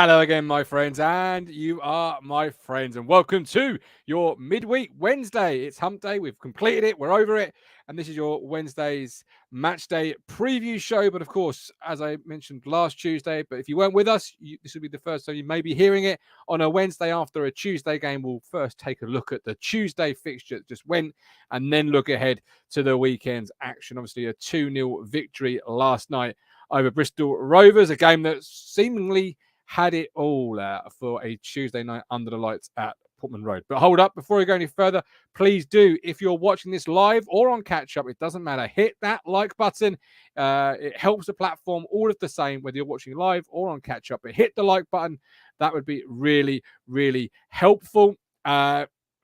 Hello again, my friends, and you are my friends, and welcome to your midweek Wednesday. It's hump day. We've completed it. We're over it. And this is your Wednesday's match day preview show. But of course, as I mentioned last Tuesday, but if you weren't with us, this will be the first time you may be hearing it on a Wednesday after a Tuesday game. We'll first take a look at the Tuesday fixture that just went and then look ahead to the weekend's action. Obviously, a 2-0 victory last night over Bristol Rovers, a game that seemingly had it all for a Tuesday night under the lights at Portman Road. But hold up, before we go any further, please do, if you're watching this live or on catch-up, it doesn't matter, hit that like button. It helps the platform all of the same, whether you're watching live or on catch-up. But hit the like button. That would be really, really helpful.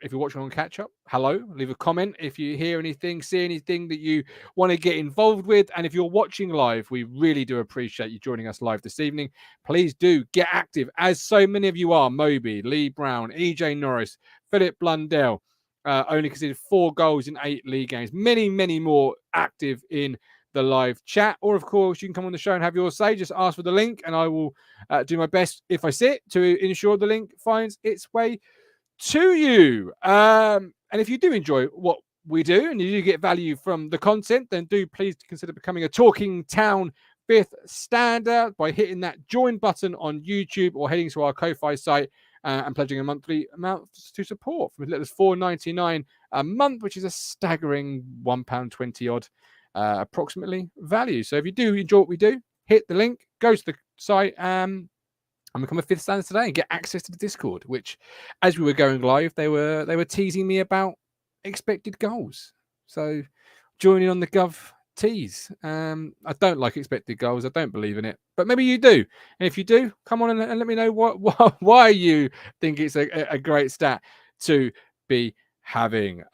If you're watching on catch-up, hello, leave a comment if you hear anything, see anything that you want to get involved with. And if you're watching live, we really do appreciate you joining us live this evening. Please do get active, as so many of you are. Moby, Lee Brown, EJ Norris, Philip Blundell, only conceded 4 goals in 8 league games. Many, many more active in the live chat. Or, of course, you can come on the show and have your say. Just ask for the link, and I will do my best, if I see it, to ensure the link finds its way to you. And if you do enjoy what we do and you do get value from the content, then do please consider becoming a Talking Town 5th stander by hitting that join button on YouTube or heading to our Ko-Fi site and pledging a monthly amount to support from as little as $4.99 a month, which is a staggering £1.20 odd approximately value. So if you do enjoy what we do, hit the link, go to the site and become a 5th stander today and get access to the Discord, which, as we were going live, they were teasing me about expected goals. So joining on the Gov tease. I don't like expected goals. I don't believe in it, but maybe you do. And if you do, come on and let me know why you think it's a great stat to be having.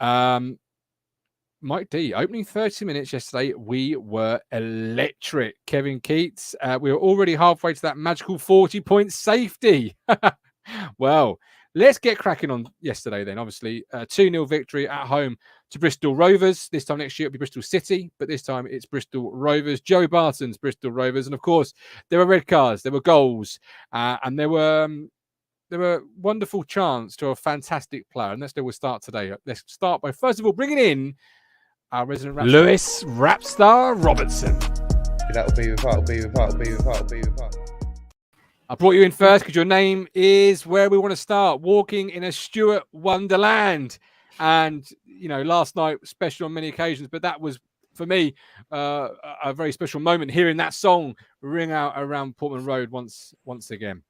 Mike D, opening 30 minutes yesterday, we were electric. Kevin Keats, we were already halfway to that magical 40-point safety. Well, let's get cracking on yesterday then. Obviously, 2-0 victory at home to Bristol Rovers. This time next year it'll be Bristol City, but this time it's Bristol Rovers. Joey Barton's Bristol Rovers. And of course, there were red cards, there were goals, and there were wonderful chants to a fantastic player. And that's where we'll start today. Let's start by, first of all, bringing in our resident rap Lewis Rapstar Robertson. That'll be with heart. I brought you in first because your name is where we want to start. Walking in a Stewart wonderland. And, you know, last night, special on many occasions, but that was, for me, a very special moment, hearing that song ring out around Portman Road once again.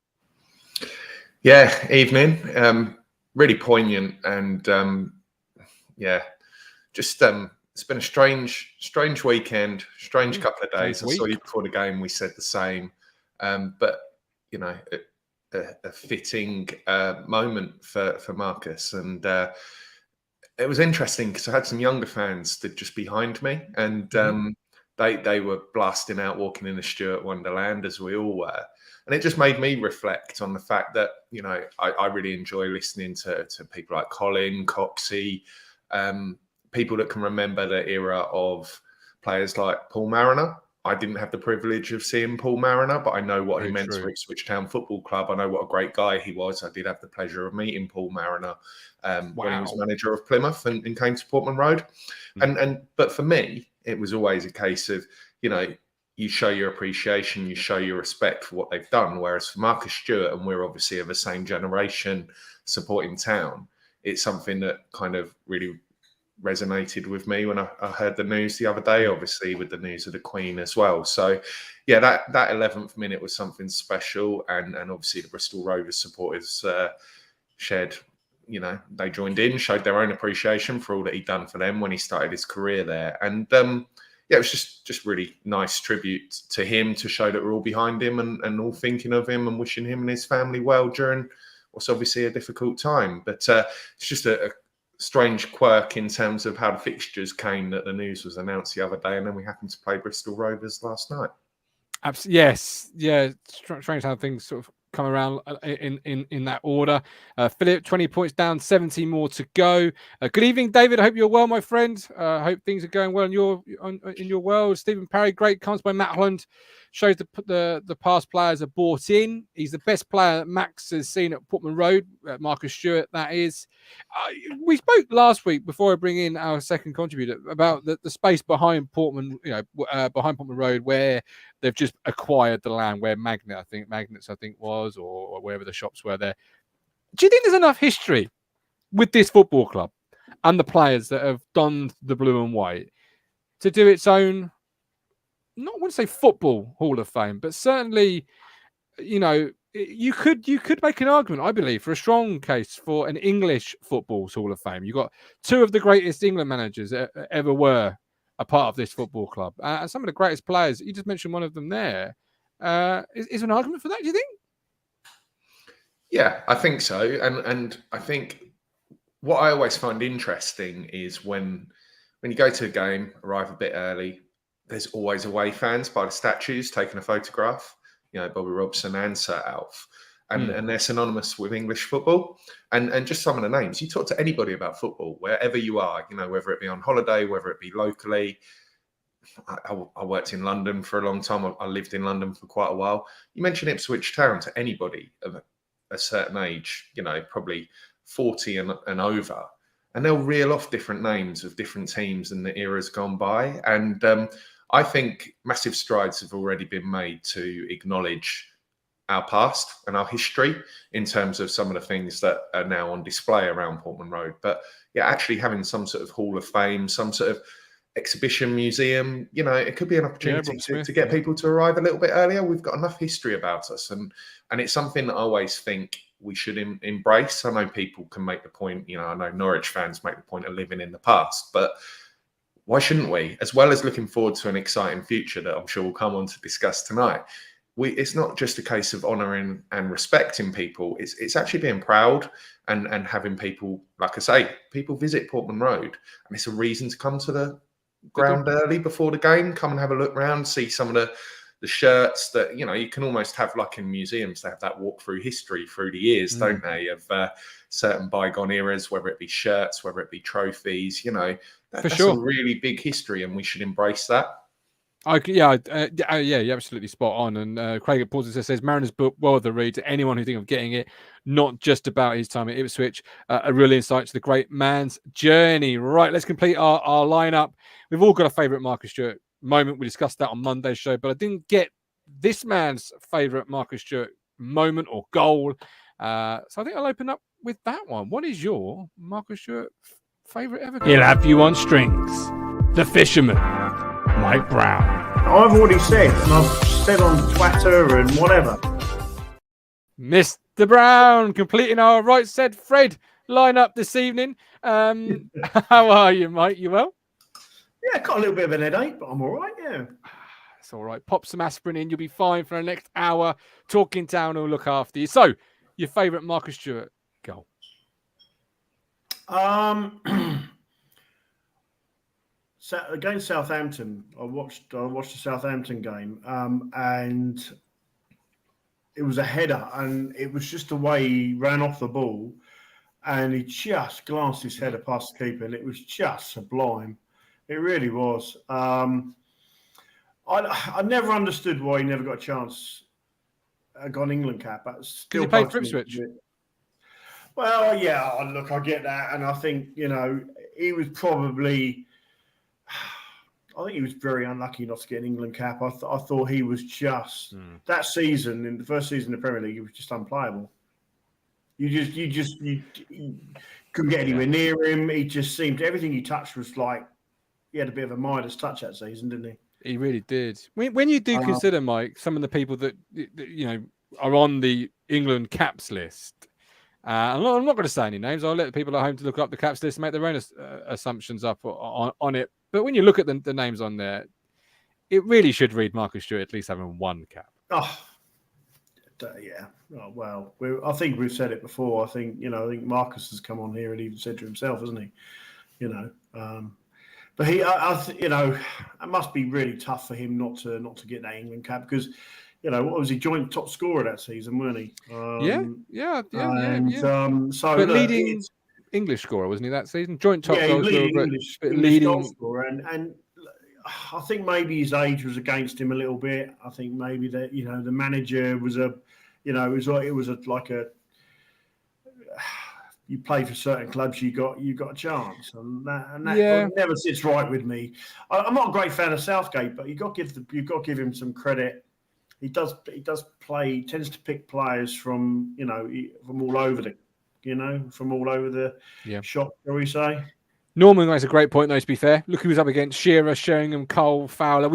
Yeah, evening. Really poignant and, just... it's been a strange weekend, strange couple of days. I saw you before the game. We said the same, but you know, a fitting moment for Marcus, and it was interesting because I had some younger fans stood just behind me, and they were blasting out, walking in the Stewart Wonderland as we all were, and it just made me reflect on the fact that, you know, I really enjoy listening to people like Colin, Coxey. People that can remember the era of players like Paul Mariner. I didn't have the privilege of seeing Paul Mariner, but I know what he meant for Ipswich Town Football Club. I know what a great guy he was. I did have the pleasure of meeting Paul Mariner when he was manager of Plymouth and came to Portman Road. But for me, it was always a case of, you know, you show your appreciation, you show your respect for what they've done. Whereas for Marcus Stewart, and we're obviously of the same generation supporting Town, it's something that kind of really resonated with me when I heard the news the other day, obviously with the news of the Queen as well. So yeah, that 11th minute was something special, and obviously the Bristol Rovers supporters shared, you know, they joined in, showed their own appreciation for all that he'd done for them when he started his career there. And yeah, it was just really nice tribute to him, to show that we're all behind him and all thinking of him and wishing him and his family well during what's obviously a difficult time. But it's just a strange quirk in terms of how the fixtures came, that the news was announced the other day and then we happened to play Bristol Rovers last night. Yes, yeah, strange how things sort of come around in that order. Philip, 20 points down, 70 more to go. Good evening, David. I hope you're well, my friend. I hope things are going well in your world. Stephen Parry, great comes by Matt Holland. Shows the past players are bought in. He's the best player that Max has seen at Portman Road. Marcus Stewart, that is. We spoke last week before I bring in our second contributor about the space behind Portman, behind Portman Road, where they've just acquired the land where Magnets was, or wherever the shops were there. Do you think there's enough history with this football club and the players that have donned the blue and white to do its own, I wouldn't say football Hall of Fame, but certainly, you could make an argument, I believe, for a strong case for an English football's Hall of Fame. You've got two of the greatest England managers ever were a part of this football club, and some of the greatest players. You just mentioned one of them there. Is an argument for that, do you think? Yeah, I think so. And I think what I always find interesting is when you go to a game, arrive a bit early, there's always away fans by the statues taking a photograph, Bobby Robertson and Sir Alf. And they're synonymous with English football. And just some of the names. You talk to anybody about football, wherever you are, whether it be on holiday, whether it be locally. I worked in London for a long time. I lived in London for quite a while. You mention Ipswich Town to anybody of a certain age, probably 40 and over, and they'll reel off different names of different teams and the eras gone by. And I think massive strides have already been made to acknowledge our past and our history in terms of some of the things that are now on display around Portman Road. But yeah, actually having some sort of Hall of Fame, some sort of exhibition museum, it could be an opportunity to get people to arrive a little bit earlier. We've got enough history about us, and it's something that I always think we should embrace. I know people can make the point, I know Norwich fans make the point of living in the past, but why shouldn't we? As well as looking forward to an exciting future that I'm sure we'll come on to discuss tonight, it's not just a case of honouring and respecting people. It's actually being proud and having people, like I say, people visit Portman Road, and it's a reason to come to the ground early before the game, come and have a look around, see some of the shirts that, you can almost have, like in museums, they have that walk through history through the years, don't they, of certain bygone eras, whether it be shirts, whether it be trophies, that's sure. A really big history, and we should embrace that. You're absolutely spot on. And Craig at Pauses says Mariners book, well worth the read to anyone who think of getting it, not just about his time at Ipswich. A real insight to the great man's journey. Right, let's complete our lineup. We've all got a favourite Marcus Stewart moment. We discussed that on Monday's show, but I didn't get this man's favourite Marcus Stewart moment or goal. So I think I'll open up with that one. What is your Marcus Stewart favourite ever goal? He'll have you on strings. The Fisherman. Mike Brown. I've already said, and I've said on Twitter and whatever. Mr. Brown, completing our Right Said Fred lineup this evening. How are you, Mike? You well? Yeah, got a little bit of an headache, but I'm all right, yeah. It's all right. Pop some aspirin in. You'll be fine for the next hour. Talking Town will look after you. So, your favourite Marcus Stewart goal? Against Southampton, I watched the Southampton game, and it was a header, and it was just the way he ran off the ball, and he just glanced his header past the keeper, and it was just sublime. It really was. I never understood why he never got a chance. Got an England cap. Still played for Ipswich. Well, yeah. Look, I get that, and I think he was probably. I think he was very unlucky not to get an England cap. I thought he was just that season, in the first season of the Premier League, he was just unplayable. You couldn't get anywhere near him. He just seemed everything he touched was like he had a bit of a Midas touch that season, didn't he? He really did. When you do consider, Mike, some of the people that are on the England caps list. I'm not going to say any names. I'll let the people at home to look up the caps list and make their own assumptions up on it. But when you look at the names on there, it really should read Marcus Stewart at least having one cap. Oh, yeah. Oh, well, I think we've said it before. I think Marcus has come on here and even said to himself, hasn't he? But it must be really tough for him not to get that England cap, because what was he? Joint top scorer that season, weren't he? Yeah. So but look, leading English scorer, wasn't he that season? Joint top goal scorer, English goal scorer, and I think maybe his age was against him a little bit. I think maybe that the manager was you play for certain clubs, you got a chance, and that never sits right with me. I'm not a great fan of Southgate, but you got to give him some credit. He tends to pick players from all over the shop, shall we say. Norman makes a great point, though, to be fair. Look who was up against: Shearer, Sheringham, Cole, Fowler.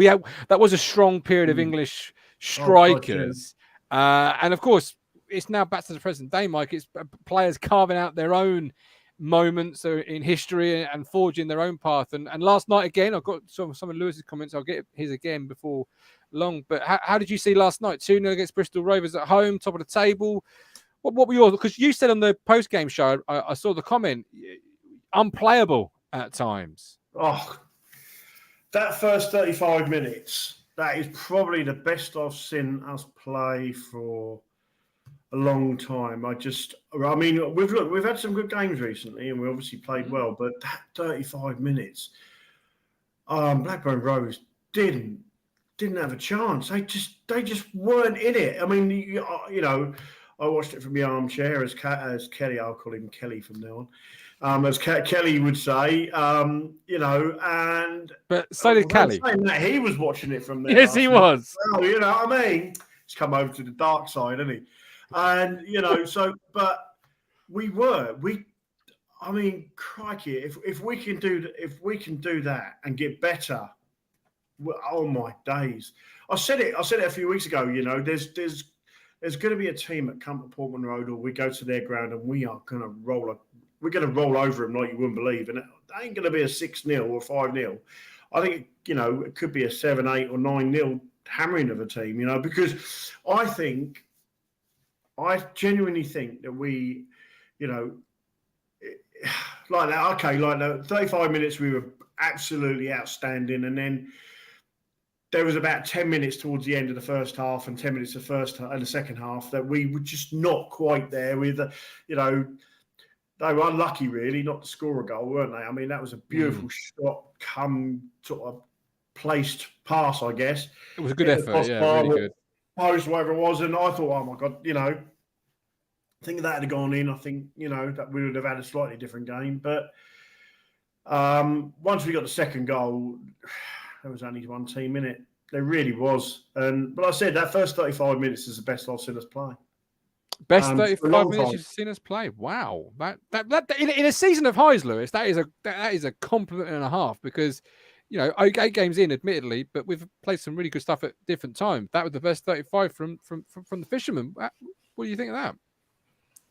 That was a strong period of English strikers. And of course, it's now back to the present day, Mike. It's players carving out their own moments in history and forging their own path. And last night, again, I've got some of Lewis's comments. I'll get his again before long. But how did you see last night? 2-0 against Bristol Rovers at home, top of the table. What were yours? Because you said on the post-game show, I saw the comment, unplayable at times. Oh, that first 35 minutes, that is probably the best I've seen us play for a long time. We've had some good games recently, and we obviously played well, but that 35 minutes, Blackburn Rovers didn't have a chance. They just weren't in it. I mean, I watched it from the armchair as Kelly. I'll call him Kelly from now on. As Kelly would say, but so did Kelly. He was watching it from there. Yes, he was. Well, he's come over to the dark side, hasn't he? And but crikey, if we can do that and get better, oh my days! I said it a few weeks ago. There's going to be a team that come to Portman Road, or we go to their ground, and we're going to roll over them like you wouldn't believe, and it ain't going to be a 6-0 or 5-0. I think it could be a 7-8 or 9-0 hammering of a team. Because I genuinely think that we, like that. Okay, like that. 35 minutes we were absolutely outstanding, and then there was about 10 minutes towards the end of the first half and 10 minutes of the second half that we were just not quite there with, they were unlucky really not to score a goal, weren't they? I mean, that was a beautiful shot, sort of placed pass, I guess. It was a good effort, really good. Post, whatever it was, and I thought, oh my God, I think if that had gone in, I think, that we would have had a slightly different game. But once we got the second goal, there was only one team in it. There really was. But I said that first 35 minutes is the best I've seen us play. Best 35 minutes you've seen us play. Wow. That in a season of highs, Lewis, that is a compliment and a half, because 8 games in, admittedly, but we've played some really good stuff at different times. That was the best 35 from the Fisherman. What do you think of that?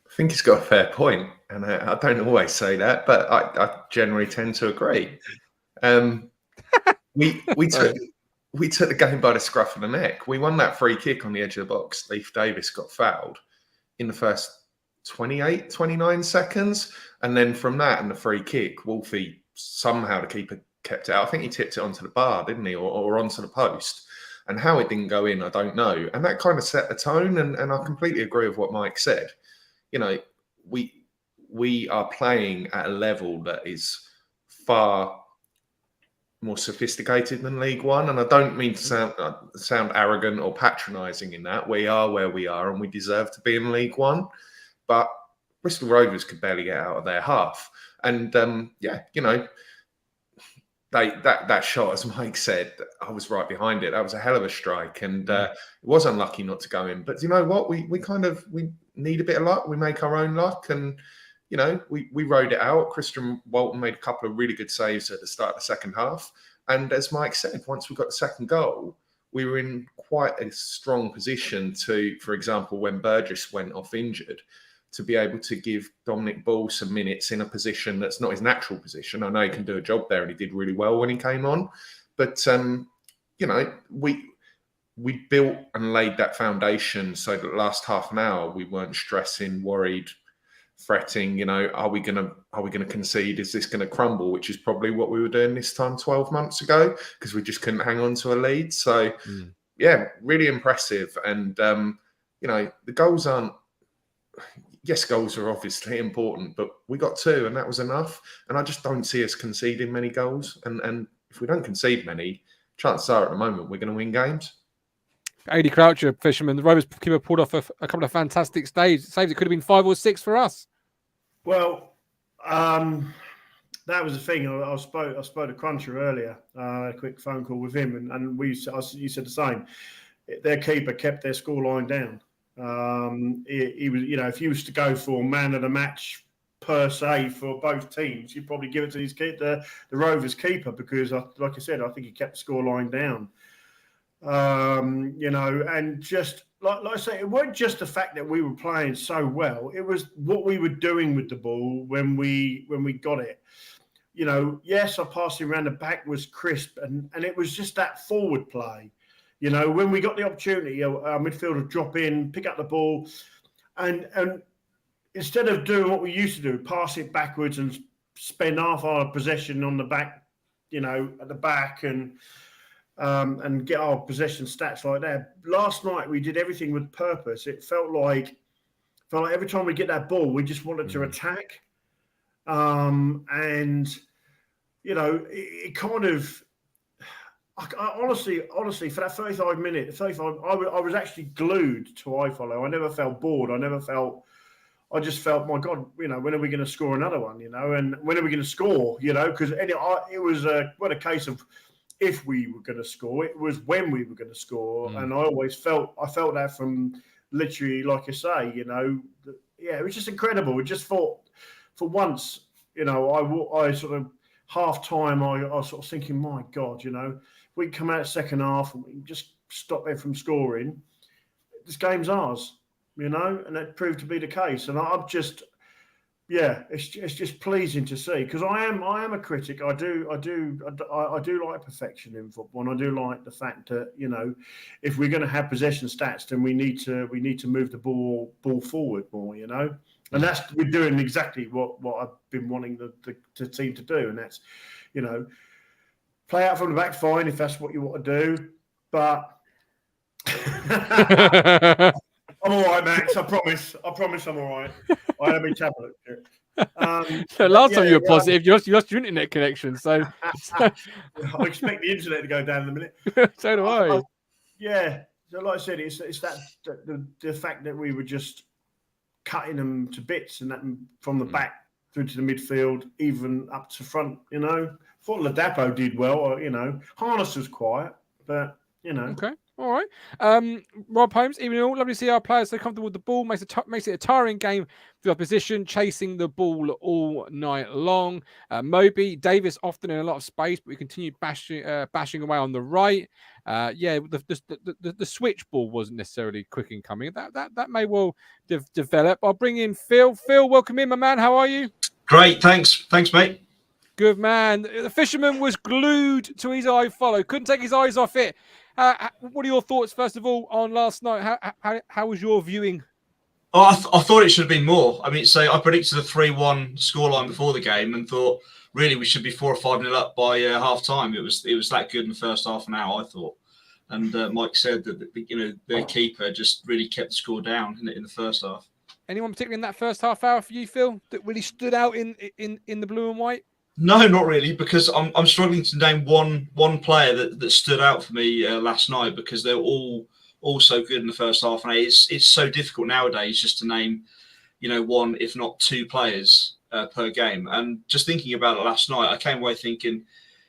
I think he's got a fair point, and I don't always say that, but I generally tend to agree. We took the game by the scruff of the neck. We won that free kick on the edge of the box. Leif Davis got fouled in the first 28, 29 seconds. And then from that and the free kick, Wolfie, somehow the keeper kept it out. I think he tipped it onto the bar, didn't he? Or onto the post. And how it didn't go in, I don't know. And that kind of set the tone. And I completely agree with what Mike said. We are playing at a level that is far more sophisticated than League One, and I don't mean to sound arrogant or patronising in that. We are where we are, and we deserve to be in League One. But Bristol Rovers could barely get out of their half, and that shot, as Mike said, I was right behind it. That was a hell of a strike, and it was unlucky not to go in. But you know what? We need a bit of luck. We make our own luck, and we rode it out. Christian Walton made a couple of really good saves at the start of the second half. And as Mike said, once we got the second goal, we were in quite a strong position to, for example, when Burgess went off injured, to be able to give Dominic Ball some minutes in a position that's not his natural position. I know he can do a job there, and he did really well when he came on. But, we built and laid that foundation so that the last half an hour we weren't stressing, worried, fretting, are we going to concede? Is this going to crumble? Which is probably what we were doing this time 12 months ago, because we just couldn't hang on to a lead. So yeah, really impressive. And you know, the goals aren't. Yes, goals are obviously important, but we got 2, and that was enough. And I just don't see us conceding many goals. And if we don't concede many, chances are at the moment we're going to win games. Adi Croucher, Fisherman, the Rovers keeper pulled off a couple of fantastic saves. It could have been 5 or 6 for us. Well, that was the thing. I spoke to Cruncher earlier. A quick phone call with him, and you said the same. Their keeper kept their scoreline down. He was, you know, if he was to go for man of the match per se for both teams, you'd probably give it to the Rovers keeper, because, like I said, I think he kept the scoreline down. You know, and just like I say, it wasn't just the fact that we were playing so well. It was what we were doing with the ball when we got it. You know, yes, our passing around the back was crisp, and it was just that forward play. You know, when we got the opportunity, our midfielder drop in, pick up the ball, and instead of doing what we used to do, pass it backwards and spend half our possession on the back, you know, at the back, and get our possession stats like that. Last night we did everything with purpose. It felt like every time we get that ball, we just wanted to attack. And you know, it kind of. I honestly, for that 35 minutes, I was actually glued to iFollow. I never felt bored. I just felt, my God, you know, when are we going to score another one, you know, and when are we going to score, you know, because it was a case of if we were going to score, it was when we were going to score. And I felt that from literally, like I say, you know, yeah, it was just incredible. We just thought, for once, you know, I sort of half time, I was sort of thinking, my God, you know, we come out second half and we just stop them from scoring, this game's ours, you know, and that proved to be the case. And I'm just, yeah, it's just pleasing to see, because I am a critic. I do like perfection in football, and I do like the fact that, you know, if we're going to have possession stats, then we need to move the ball forward more, you know, and we're doing exactly what I've been wanting the team to do, and that's, you know, play out from the back, fine, if that's what you want to do. But I'm all right, Max. I promise I'm all right. I had a big tablet. Last time you were positive, you lost your internet connection. So I expect the internet to go down in a minute. So do I. Yeah. So like I said, it's that the fact that we were just cutting them to bits, and that from the back through to the midfield, even up to front, you know. I thought Ladapo did well, you know. Harness was quiet, but, you know. Okay, all right. Rob Holmes, even all, lovely to see our players so comfortable with the ball. Makes it a tiring game for the opposition, chasing the ball all night long. Moby, Davis often in a lot of space, but we continued bashing away on the right. Yeah, the switch ball wasn't necessarily quick in coming. That may well develop. I'll bring in Phil. Phil, welcome in, my man. How are you? Great, thanks, mate. Good man. The Fisherman was glued to his iFollow. Couldn't take his eyes off it. What are your thoughts, first of all, on last night? How was your viewing? Oh, I thought it should have been more. I mean, I predicted a 3-1 scoreline before the game and thought really we should be 4 or 5-0 up by half time. It was that good in the first half an hour, I thought. And Mike said that, you know, their keeper just really kept the score down in the first half. Anyone particularly in that first half hour for you, Phil, that really stood out in the blue and white? No, not really, because I'm struggling to name one player that stood out for me last night, because they're all so good in the first half. And it's so difficult nowadays just to name, you know, one if not two players per game. And just thinking about it last night, I came away thinking,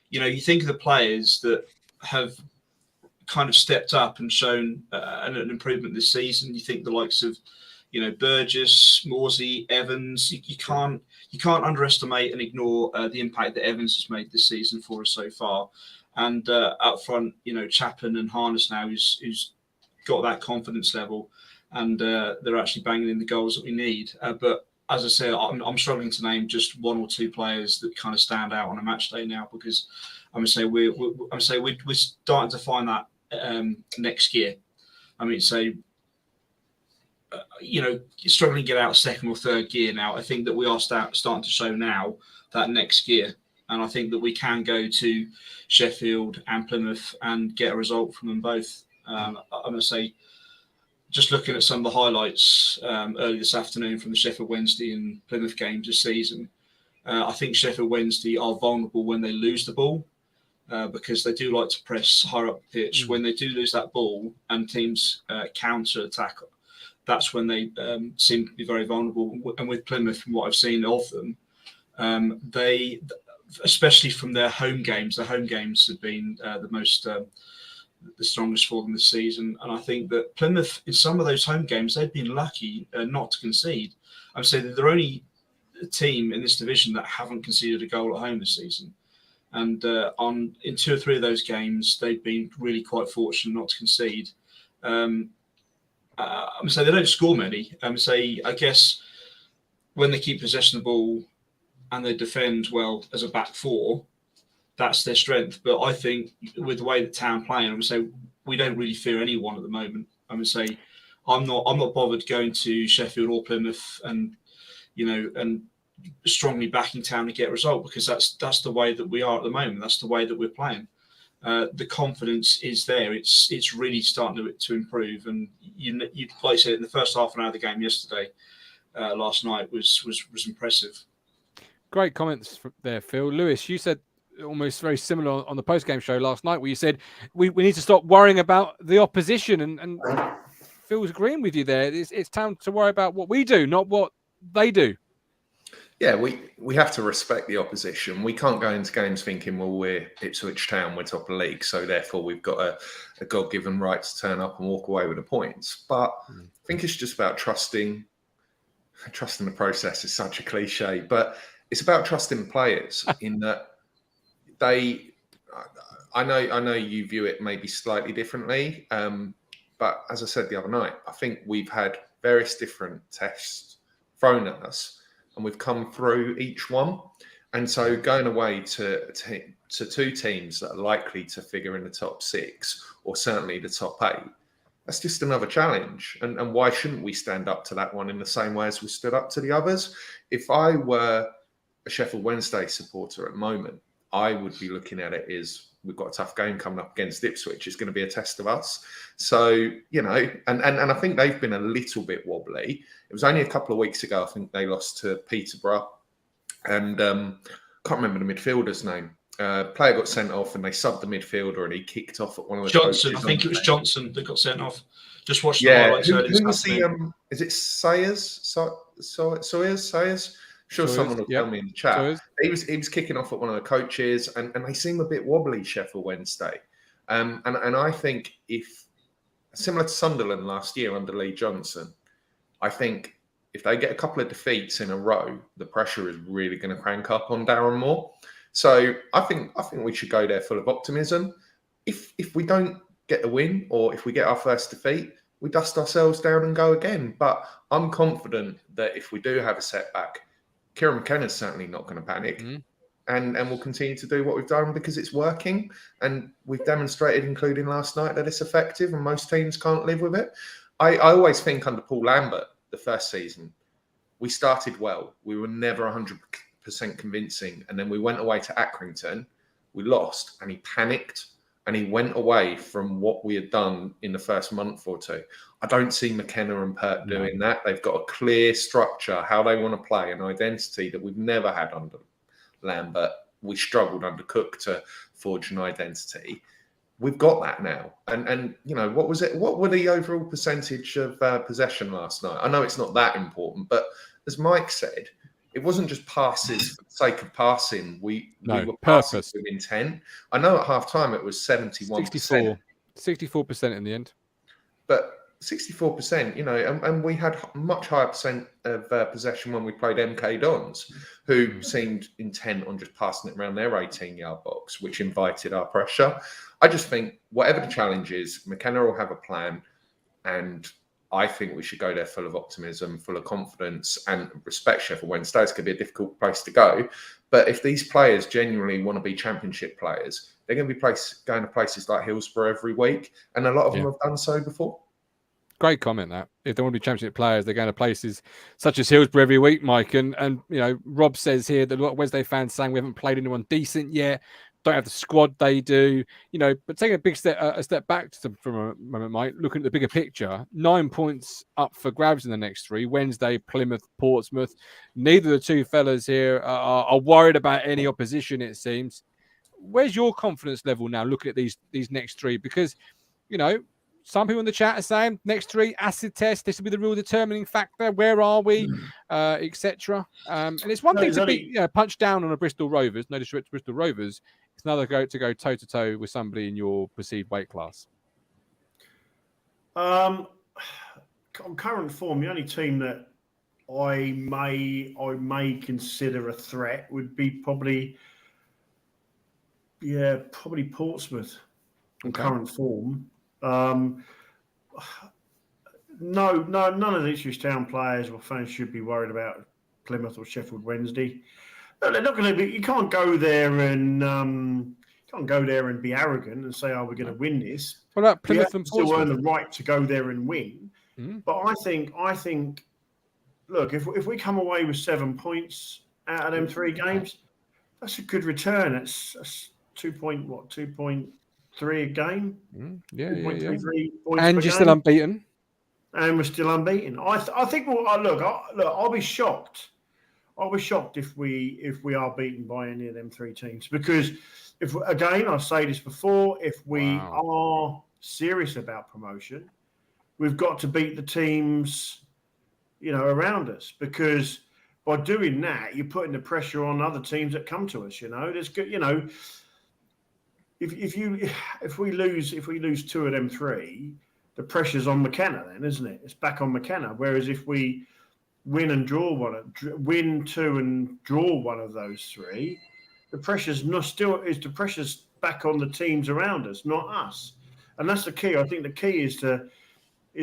you know, you think of the players that have kind of stepped up and shown an improvement this season. You think the likes of, you know, Burgess, Morsey, Evans. You can't underestimate and ignore the impact that Evans has made this season for us so far. And up front, you know, Chapman and Harness now, who's got that confidence level, and they're actually banging in the goals that we need. But as I say, I'm struggling to name just one or two players that kind of stand out on a match day now, because I'm gonna say we're starting to find that next gear. I mean, you know, struggling to get out of second or third gear now. I think that we are starting to show now that next gear, and I think that we can go to Sheffield and Plymouth and get a result from them both. I'm going to say, just looking at some of the highlights early this afternoon from the Sheffield Wednesday and Plymouth games this season, I think Sheffield Wednesday are vulnerable when they lose the ball because they do like to press higher up the pitch. When they do lose that ball and teams counter attack, that's when they seem to be very vulnerable. And with Plymouth, from what I've seen of them, they, especially from their home games have been the strongest for them this season. And I think that Plymouth, in some of those home games, they've been lucky not to concede. I would say that they're only a team in this division that haven't conceded a goal at home this season. And in 2 or 3 of those games, they've been really quite fortunate not to concede. I'm going to say they don't score many. I guess when they keep possession of the ball and they defend well as a back four, that's their strength. But I think with the way that Town playing, I'm going to say we don't really fear anyone at the moment. I'm going to say I'm not bothered going to Sheffield or Plymouth and strongly backing Town to get a result, because that's the way that we are at the moment. That's the way that we're playing. The confidence is there. It's really starting to improve. And you like I said, in the first half an hour of the game yesterday, last night was impressive. Great comments there, Phil. Lewis, you said almost very similar on the post-game show last night, where you said we need to stop worrying about the opposition, and Phil's agreeing with you there. It's time to worry about what we do, not what they do. Yeah, we have to respect the opposition. We can't go into games thinking, well, we're Ipswich Town, we're top of the league, so therefore we've got a God-given right to turn up and walk away with the points. But I think it's just about trusting the process. Is such a cliche, but it's about trusting players in that I know you view it maybe slightly differently, but as I said the other night, I think we've had various different tests thrown at us, and we've come through each one. And so going away to 2 teams that are likely to figure in the top 6 or certainly the top 8, that's just another challenge. And why shouldn't we stand up to that one in the same way as we stood up to the others? If I were a Sheffield Wednesday supporter at the moment, I would be looking at it as we've got a tough game coming up against Ipswich. It's going to be a test of us. So, and I think they've been a little bit wobbly. It was only a couple of weeks ago, I think they lost to Peterborough. And can't remember the midfielder's name. Player got sent off and they subbed the midfielder and he kicked off at one of the Johnson. coaches. I think it was Johnson that got sent off. Just watched the yeah. highlights earlier. Who was the, is it Sayers? Sayers? Sure, someone will tell me in the chat. He was kicking off at one of the coaches, and they seem a bit wobbly, Sheffield Wednesday. And I think if, similar to Sunderland last year under Lee Johnson, I think if they get a couple of defeats in a row, the pressure is really going to crank up on Darren Moore. So I think we should go there full of optimism. If we don't get a win, or if we get our first defeat, we dust ourselves down and go again. But I'm confident that if we do have a setback, Kieran McKenna's certainly not going to panic, and we'll continue to do what we've done because it's working. And we've demonstrated, including last night, that it's effective and most teams can't live with it. I always think under Paul Lambert, the first season, we started well. We were never 100% convincing. And then we went away to Accrington, we lost, and he panicked and he went away from what we had done in the first month or 2. I don't see McKenna and Pert doing that. They've got a clear structure, how they want to play, an identity that we've never had under Lambert. We struggled under Cook to forge an identity. We've got that now. And what was it? What were the overall percentage of possession last night? I know it's not that important, but as Mike said, it wasn't just passes for the sake of passing. We were passing with intent. I know at half time it was 71%. 64% in the end. But 64%, and we had much higher percent of possession when we played MK Dons, who seemed intent on just passing it around their 18-yard box, which invited our pressure. I just think whatever the challenge is, McKenna will have a plan, and I think we should go there full of optimism, full of confidence, and respect Sheffield Wednesday. It's going to be a difficult place to go. But if these players genuinely want to be championship players, they're going to be going to places like Hillsborough every week, and a lot of them have done so before. Great comment that. If they want to be championship players, they're going to places such as Hillsborough every week, Mike. And Rob says here that a lot of Wednesday fans saying we haven't played anyone decent yet. don't have the squad they do, but taking a big step back from a moment, Mike, looking at the bigger picture, 9 points up for grabs in the next 3, Wednesday, Plymouth, Portsmouth. Neither of the two fellas here are worried about any opposition, it seems. Where's your confidence level now looking at these next 3? Because, some people in the chat are saying next 3 acid test. This will be the real determining factor. Where are we, etc. And it's one thing to be punch down on a Bristol Rovers. No disrespect to Bristol Rovers. It's another to go toe to toe with somebody in your perceived weight class. On current form, the only team that I may consider a threat would be probably Portsmouth on current form. No, none of the Ipswich Town players or fans should be worried about Plymouth or Sheffield Wednesday. No, they're not going to be. You can't go there and be arrogant and say, "Oh, we're going to win this." What about Plymouth and Portsmouth? Portsmouth? Still earn the right to go there and win. But I think, look, if we come away with 7 points out of them 3 games, that's a good return. That's 2.3 a game. Yeah. 2.33 points and per you're game. still unbeaten. And we're still unbeaten. I think. I'll be shocked. I'll be shocked if we are beaten by any of them 3 teams, because I've said this before, if we are serious about promotion, we've got to beat the teams, around us, because by doing that, you're putting the pressure on other teams that come to us. There's good. If we lose 2 of them 3, the pressure's on McKenna then, isn't it? It's back on McKenna. Whereas if we win 2 and draw one of those 3, the pressure's back on the teams around us, not us. And that's the key. I think the key is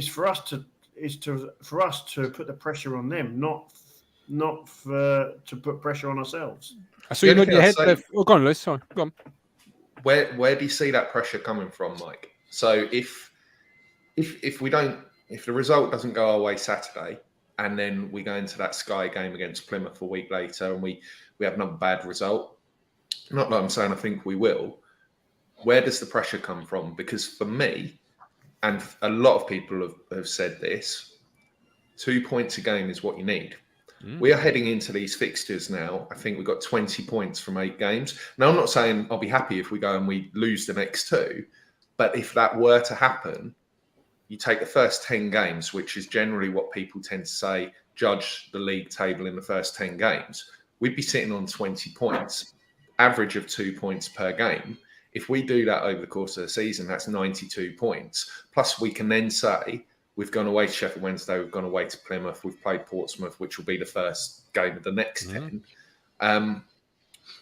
for us to put the pressure on them, not to put pressure on ourselves. I saw you nod your head. Go on, Lewis. Sorry, go on. Where do you see that pressure coming from, Mike? So if the result doesn't go our way Saturday, and then we go into that Sky game against Plymouth a week later, and we have another bad result, not that I'm saying I think we will, where does the pressure come from? Because for me, and a lot of people have said this, 2 points a game is what you need. We are heading into these fixtures now. I think we've got 20 points from 8 games. Now, I'm not saying I'll be happy if we go and we lose the next 2, but if that were to happen, you take the first 10 games, which is generally what people tend to say, judge the league table in the first 10 games, we'd be sitting on 20 points, average of 2 points per game. If we do that over the course of the season, that's 92 points. Plus, we can then say, we've gone away to Sheffield Wednesday, we've gone away to Plymouth, we've played Portsmouth, which will be the first game of the next 10. I'm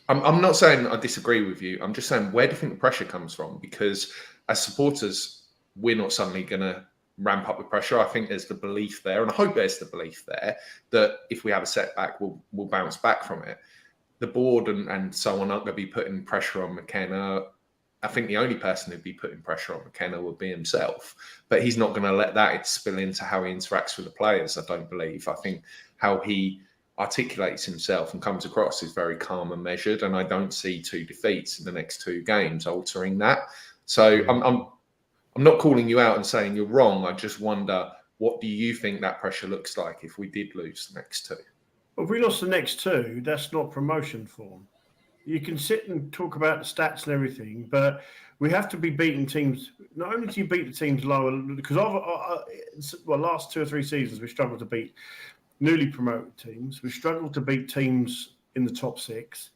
not saying I disagree with you. I'm just saying, where do you think the pressure comes from? Because as supporters, we're not suddenly going to ramp up with pressure. I think there's the belief there, and I hope there's the belief there, that if we have a setback, we'll bounce back from it. The board and so on aren't going to be putting pressure on McKenna. I think the only person who'd be putting pressure on McKenna would be himself, but he's not going to let that spill into how he interacts with the players, I don't believe. I think how he articulates himself and comes across is very calm and measured, and I don't see 2 defeats in the next 2 games altering that. So I'm not calling you out and saying you're wrong. I just wonder, what do you think that pressure looks like if we did lose the next 2? Well, if we lost the next 2, that's not promotion form. You can sit and talk about the stats and everything, but we have to be beating teams. Not only do you beat the teams lower, because last 2 or 3 seasons we struggled to beat newly promoted teams. We struggled to beat teams in the top 6.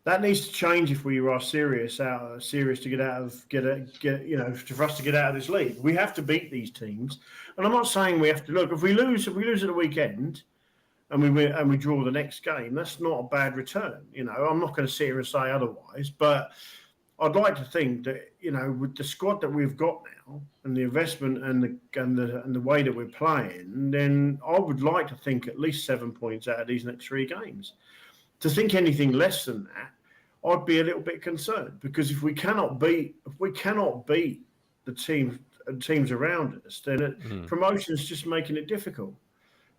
That needs to change if we are serious to for us to get out of this league. We have to beat these teams, and I'm not saying we have to look. If we lose at the weekend, and we draw the next game, that's not a bad return. I'm not going to sit here and say otherwise, but I'd like to think that with the squad that we've got now and the investment and the way that we're playing, then I would like to think at least 7 points out of these next 3 games. To think anything less than that, I'd be a little bit concerned, because if we cannot beat the teams around us, then promotion's just making it difficult.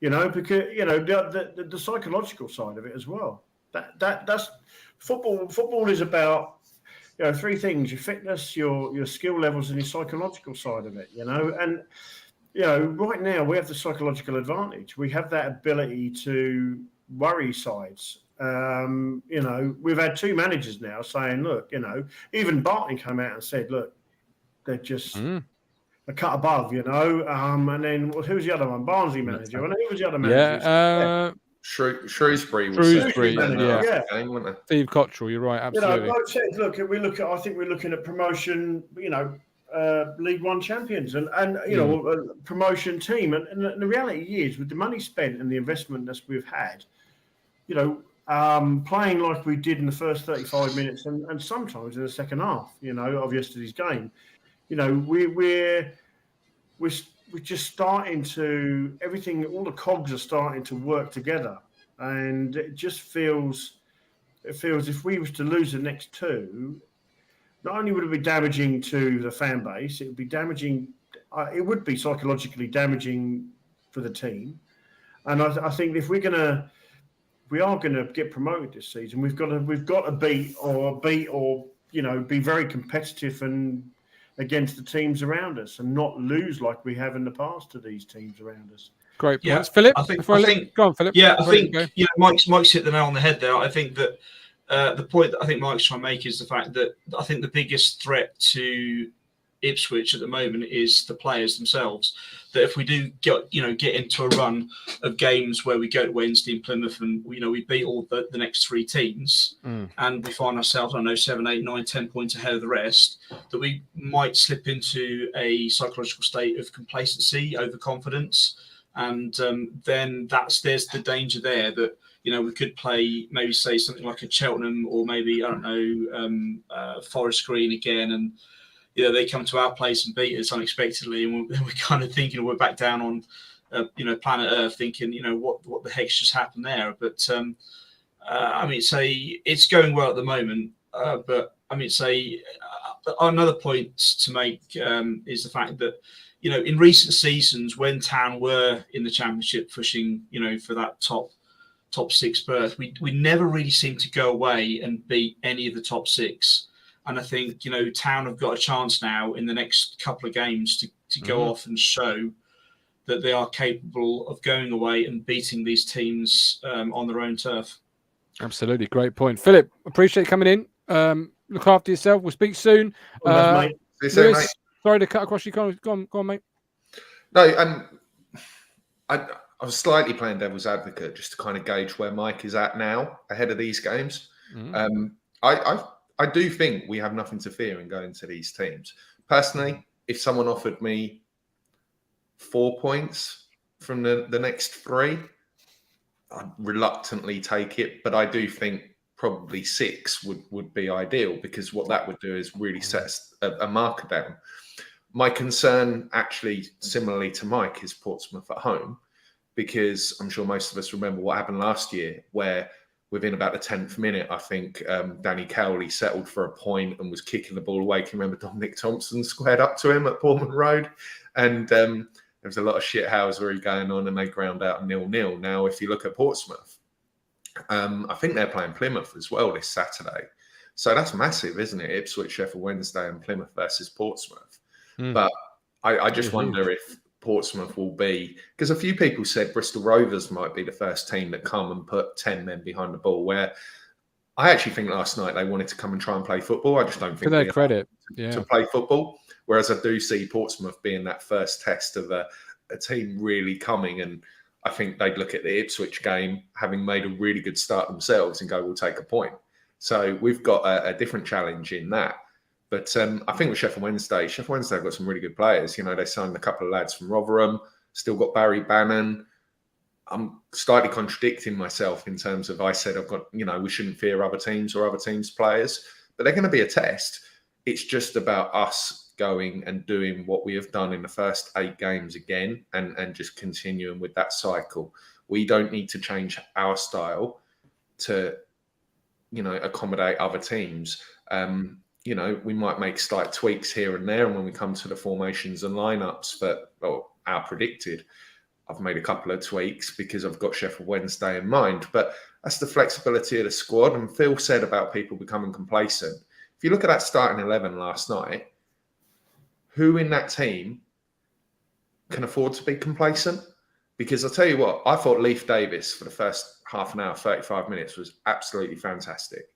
Because the psychological side of it as well. That's football. Football is about three things: your fitness, your skill levels, and your psychological side of it. And right now we have the psychological advantage. We have that ability to worry sides. We've had two managers now saying, look, even Barton came out and said, look, they're just a cut above, and then who's the other one? Barnsley manager. And who was the other manager? Shrewsbury was Shrewsbury, yeah. Steve Cottrell, you're right, absolutely. Like I said, look, I think we're looking at promotion, League One champions and a promotion team. And the reality is, with the money spent and the investment that we've had, playing like we did in the first 35 minutes and sometimes in the second half, of yesterday's game, we're just starting to all the cogs are starting to work together, and it just feels if we was to lose the next two, not only would it be damaging to the fan base, it would be damaging. It would be psychologically damaging for the team, and I think if we are gonna get promoted this season, we've got to beat or be very competitive and against the teams around us and not lose like we have in the past to these teams around us. Great points, Philip. Go on, Philip. Yeah, I think Mike's hit the nail on the head there. I think that the point that I think Mike's trying to make is the fact that I think the biggest threat to Ipswich at the moment is the players themselves. That if we do get into a run of games where we go to Wednesday and Plymouth and we beat all the next three teams and we find ourselves, 7, 8, 9, 10 points ahead of the rest, that we might slip into a psychological state of complacency, overconfidence, and then there's the danger there that we could play maybe say something like a Cheltenham or maybe Forest Green again, and they come to our place and beat us unexpectedly, and we're kind of thinking we're back down on, planet Earth, thinking, what the heck's just happened there. But say it's going well at the moment. But say another point to make is the fact that in recent seasons when Town were in the Championship pushing for that top six berth, we never really seemed to go away and beat any of the top six. And I think, Town have got a chance now in the next couple of games to go off and show that they are capable of going away and beating these teams on their own turf. Absolutely. Great point. Philip, appreciate you coming in. Look after yourself. We'll speak soon. Mate. Lewis, sorry to cut across you. Go on, mate. No, I was slightly playing devil's advocate just to kind of gauge where Mike is at now ahead of these games. I do think we have nothing to fear in going to these teams. Personally, if someone offered me 4 points from the next three, I'd reluctantly take it. But I do think probably 6 would be ideal, because what that would do is really set a marker down. My concern, actually, similarly to Mike, is Portsmouth at home, because I'm sure most of us remember what happened last year, where within about the 10th minute, I think Danny Cowley settled for a point and was kicking the ball away. Can you remember Dominic Thompson squared up to him at Bournemouth Road? And there was a lot of shithousery going on, and they ground out 0-0. Now, if you look at Portsmouth, I think they're playing Plymouth as well this Saturday. So that's massive, isn't it? Ipswich, Sheffield Wednesday and Plymouth versus Portsmouth. But I just wonder if Portsmouth will be, because a few people said Bristol Rovers might be the first team that come and put 10 men behind the ball, where I actually think last night they wanted to come and try and play football. I just don't think to their credit to play football. Whereas I do see Portsmouth being that first test of a team really coming, and I think they'd look at the Ipswich game, having made a really good start themselves, and go, we'll take a point. So we've got a different challenge in that. But I think with Sheffield Wednesday have got some really good players. They signed a couple of lads from Rotherham, still got Barry Bannon. I'm slightly contradicting myself in terms of I said I've got, we shouldn't fear other teams or other teams' players, but they're going to be a test. It's just about us going and doing what we have done in the first 8 games again and just continuing with that cycle. We don't need to change our style to, accommodate other teams. We might make slight tweaks here and there. And when we come to the formations and lineups that are predicted, I've made a couple of tweaks because I've got Sheffield Wednesday in mind. But that's the flexibility of the squad. And Phil said about people becoming complacent. If you look at that starting 11 last night, who in that team can afford to be complacent? Because I'll tell you what, I thought Leif Davis for the first half an hour, 35 minutes was absolutely fantastic.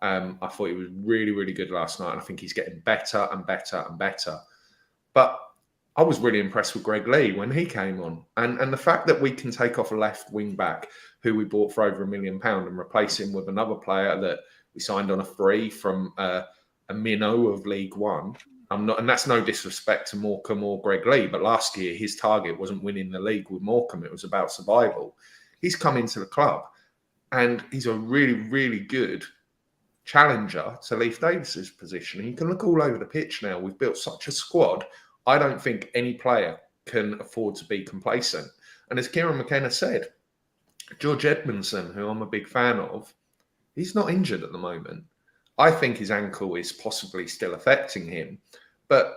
I thought he was really, really good last night. And I think he's getting better and better and better. But I was really impressed with Greg Lee when he came on. And the fact that we can take off a left wing back who we bought for over £1 million and replace him with another player that we signed on a free from a minnow of League One. And that's no disrespect to Morecambe or Greg Lee, but last year his target wasn't winning the league with Morecambe. It was about survival. He's come into the club and he's a really, really good challenger to Leif Davis's position. And you can look all over the pitch now. We've built such a squad. I don't think any player can afford to be complacent. And as Kieran McKenna said, George Edmondson, who I'm a big fan of, he's not injured at the moment. I think his ankle is possibly still affecting him. But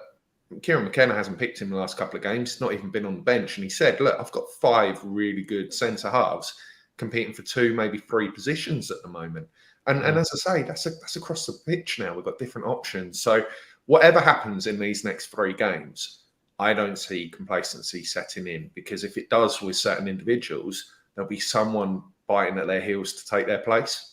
Kieran McKenna hasn't picked him the last couple of games. He's not even been on the bench. And he said, look, I've got 5 really good centre halves competing for 2, maybe 3 positions at the moment. And as I say, that's across the pitch now. We've got different options. So whatever happens in these next 3 games, I don't see complacency setting in, because if it does with certain individuals, there'll be someone biting at their heels to take their place.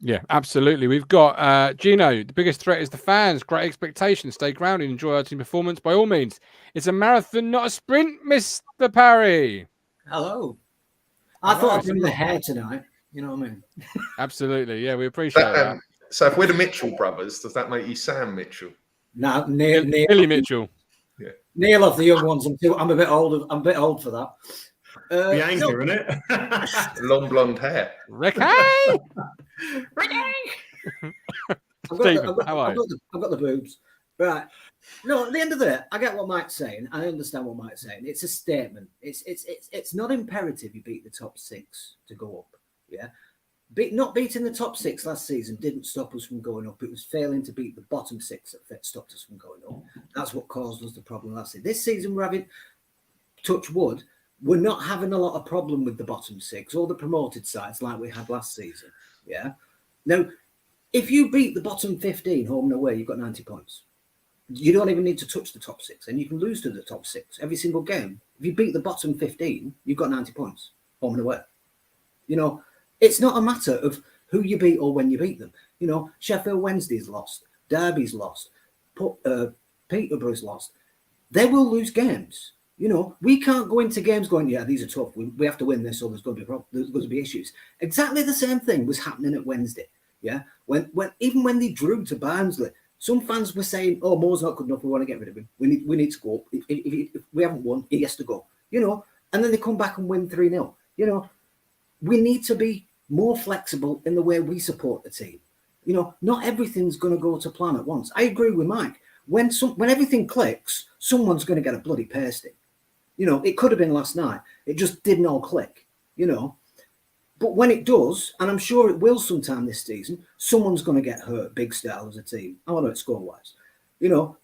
Yeah, absolutely. We've got Gino. The biggest threat is the fans. Great expectations. Stay grounded. Enjoy our team performance by all means. It's a marathon, not a sprint, Mr. Parry. Hello. I thought I'd bring the hair tonight. You know what I mean? Absolutely. Yeah, we appreciate that. So if we're the Mitchell brothers, does that make you Sam Mitchell? No, Neil Billy Mitchell. Yeah. Neil of the young ones. I'm a bit old. I'm a bit old for that. Bianca, isn't it? Long blonde hair. Ricky! I've got the boobs. Right. No, at the end of the day, I get what Mike's saying. I understand what Mike's saying. It's a statement. It's not imperative you beat the top 6 to go up. Yeah. Not beating the top 6 last season didn't stop us from going up. It was failing to beat the bottom 6 that stopped us from going up. That's what caused us the problem last season. This season, we're having, touch wood, we're not having a lot of problem with the bottom 6 or the promoted sides like we had last season. Yeah. Now, if you beat the bottom 15 home and away, you've got 90 points. You don't even need to touch the top 6, and you can lose to the top 6 every single game. If you beat the bottom 15, you've got 90 points home and away. You know, it's not a matter of who you beat or when you beat them. You know, Sheffield Wednesday's lost, Derby's lost, Peterborough's lost. They will lose games. You know, we can't go into games going, yeah, these are tough. We have to win this, or there's going to be issues. Exactly the same thing was happening at Wednesday. Yeah, even when they drew to Barnsley, some fans were saying, "Oh, Moore's not good enough. We want to get rid of him. We need to go. If we haven't won, he has to go." You know, and then they come back and win 3-0. You know, we need to be more flexible in the way we support the team. You know, not everything's going to go to plan at once. I agree with Mike. When everything clicks, someone's going to get a bloody pasting. You know, it could have been last night. It just didn't all click. You know. But when it does, and I'm sure it will sometime this season, someone's going to get hurt big style as a team. I want to score-wise, you know,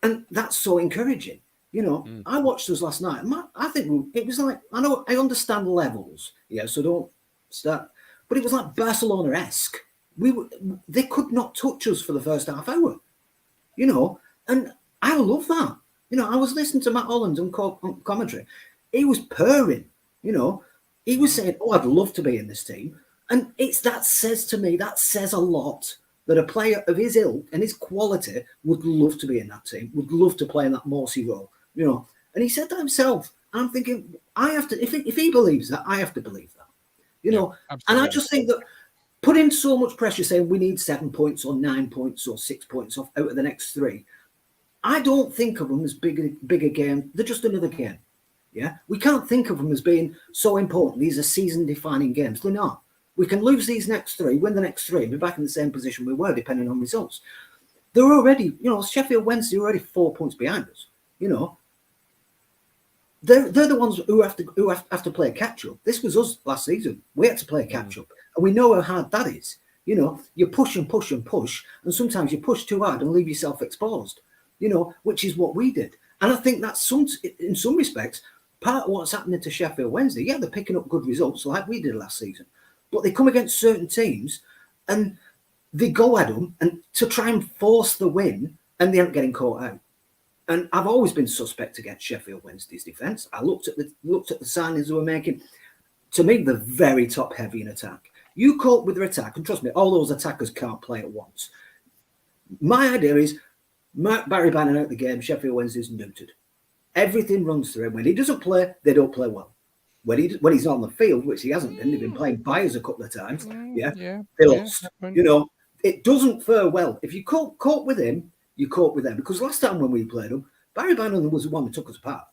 and that's so encouraging. You know, I watched us last night. I think it was like, I understand levels, yeah, so don't start, but it was like Barcelona-esque. They could not touch us for the first half hour, you know, and I love that. You know, I was listening to Matt Holland on commentary. He was purring, you know. He was saying, "Oh, I'd love to be in this team," and that says a lot that a player of his ilk and his quality would love to be in that team, would love to play in that Morsey role, you know. And he said that himself. And I'm thinking, I have to. If he believes that, I have to believe that, you know. And I just think that putting so much pressure, saying we need 7 points or 9 points or 6 points off out of the next 3, I don't think of them as bigger game. They're just another game. Yeah, we can't think of them as being so important. These are season-defining games. They're not. We can lose these next 3, win the next 3, and be back in the same position we were, depending on results. They're already, you know, Sheffield Wednesday are already 4 points behind us. You know, they're the ones who have to play catch-up. This was us last season. We had to play catch-up, and we know how hard that is. You know, you push and push and push, and sometimes you push too hard and leave yourself exposed. You know, which is what we did, and I think that's in some respects. Part of what's happening to Sheffield Wednesday, yeah, they're picking up good results like we did last season, but they come against certain teams and they go at them and to try and force the win, and they aren't getting caught out. And I've always been suspect against Sheffield Wednesday's defence. I looked at the signings they were making. To me, they're very top heavy in attack. You cope with their attack, and trust me, all those attackers can't play at once. My idea is Barry Bannon out the game, Sheffield Wednesday's neutered. Everything runs through him. When he doesn't play, they don't play well. When he's on the field, which he hasn't been, they've been playing buyers a couple of times. They lost. You know, it doesn't fare well. If you cope with him, you cope with them. Because last time when we played him, Barry Bannon was the one who took us apart.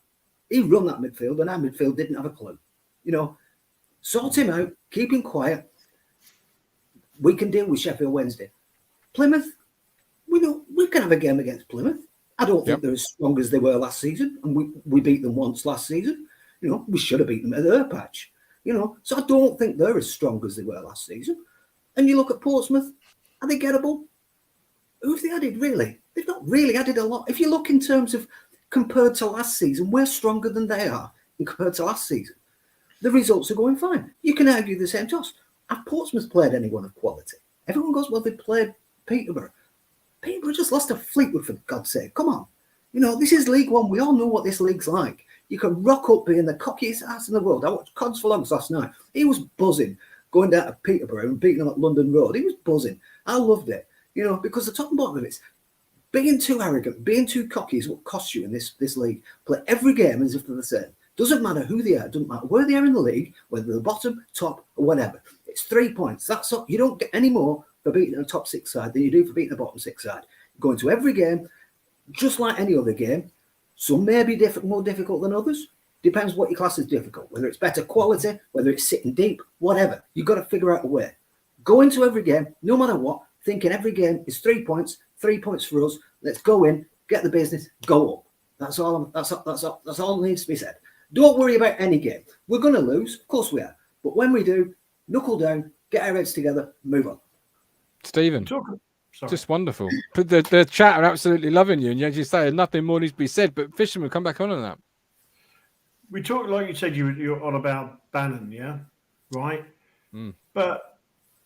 He run that midfield, and our midfield didn't have a clue. You know, sort him out, keep him quiet. We can deal with Sheffield Wednesday. Plymouth, we can have a game against Plymouth. I don't think they're as strong as they were last season, and we beat them once last season. You know, we should have beaten them at their patch. You know, so I don't think they're as strong as they were last season. And you look at Portsmouth, are they gettable? Who have they added, really? They've not really added a lot. If you look in terms of compared to last season, we're stronger than they are compared to last season. The results are going fine. You can argue the same toss. Have Portsmouth played anyone of quality? Everyone goes, well, they played Peterborough. Peterborough just lost to Fleetwood, for God's sake. Come on. You know, this is League One. We all know what this league's like. You can rock up being the cockiest ass in the world. I watched Cods for Logs last night. He was buzzing going down to Peterborough and beating them at London Road. He was buzzing. I loved it. You know, because the top and bottom of it's being too arrogant, being too cocky is what costs you in this league. Play every game as if they're the same. Doesn't matter who they are. Doesn't matter where they are in the league, whether they're the bottom, top, or whatever. It's 3 points. That's all. You don't get any more for beating a top six side than you do for beating a bottom six side. Go into every game, just like any other game. Some may be more difficult than others. Depends what your class is difficult. Whether it's better quality, whether it's sitting deep, whatever. You've got to figure out a way. Go into every game, no matter what, thinking every game is 3 points. 3 points for us. Let's go in, get the business, go up. That's all that needs to be said. Don't worry about any game. We're going to lose, of course we are. But when we do, knuckle down, get our heads together, move on. Stephen, just wonderful. The chat are absolutely loving you, and as you say, nothing more needs to be said. But Fisherman, come back on that. We talked, like you said, you're on about Bannon, yeah, right? But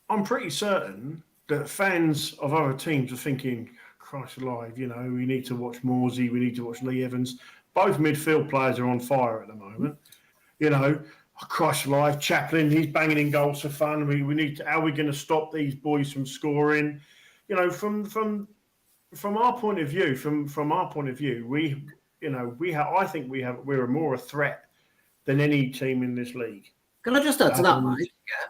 I'm pretty certain that fans of other teams are thinking, Christ alive, you know, we need to watch Morsey, we need to watch Lee Evans. Both midfield players are on fire at the moment. You know, Christ alive, Chaplin, he's banging in goals for fun. We need to, how are we going to stop these boys from scoring? You know, from our point of view, I think we're more a threat than any team in this league. Can I just add to that, Mike? Yeah.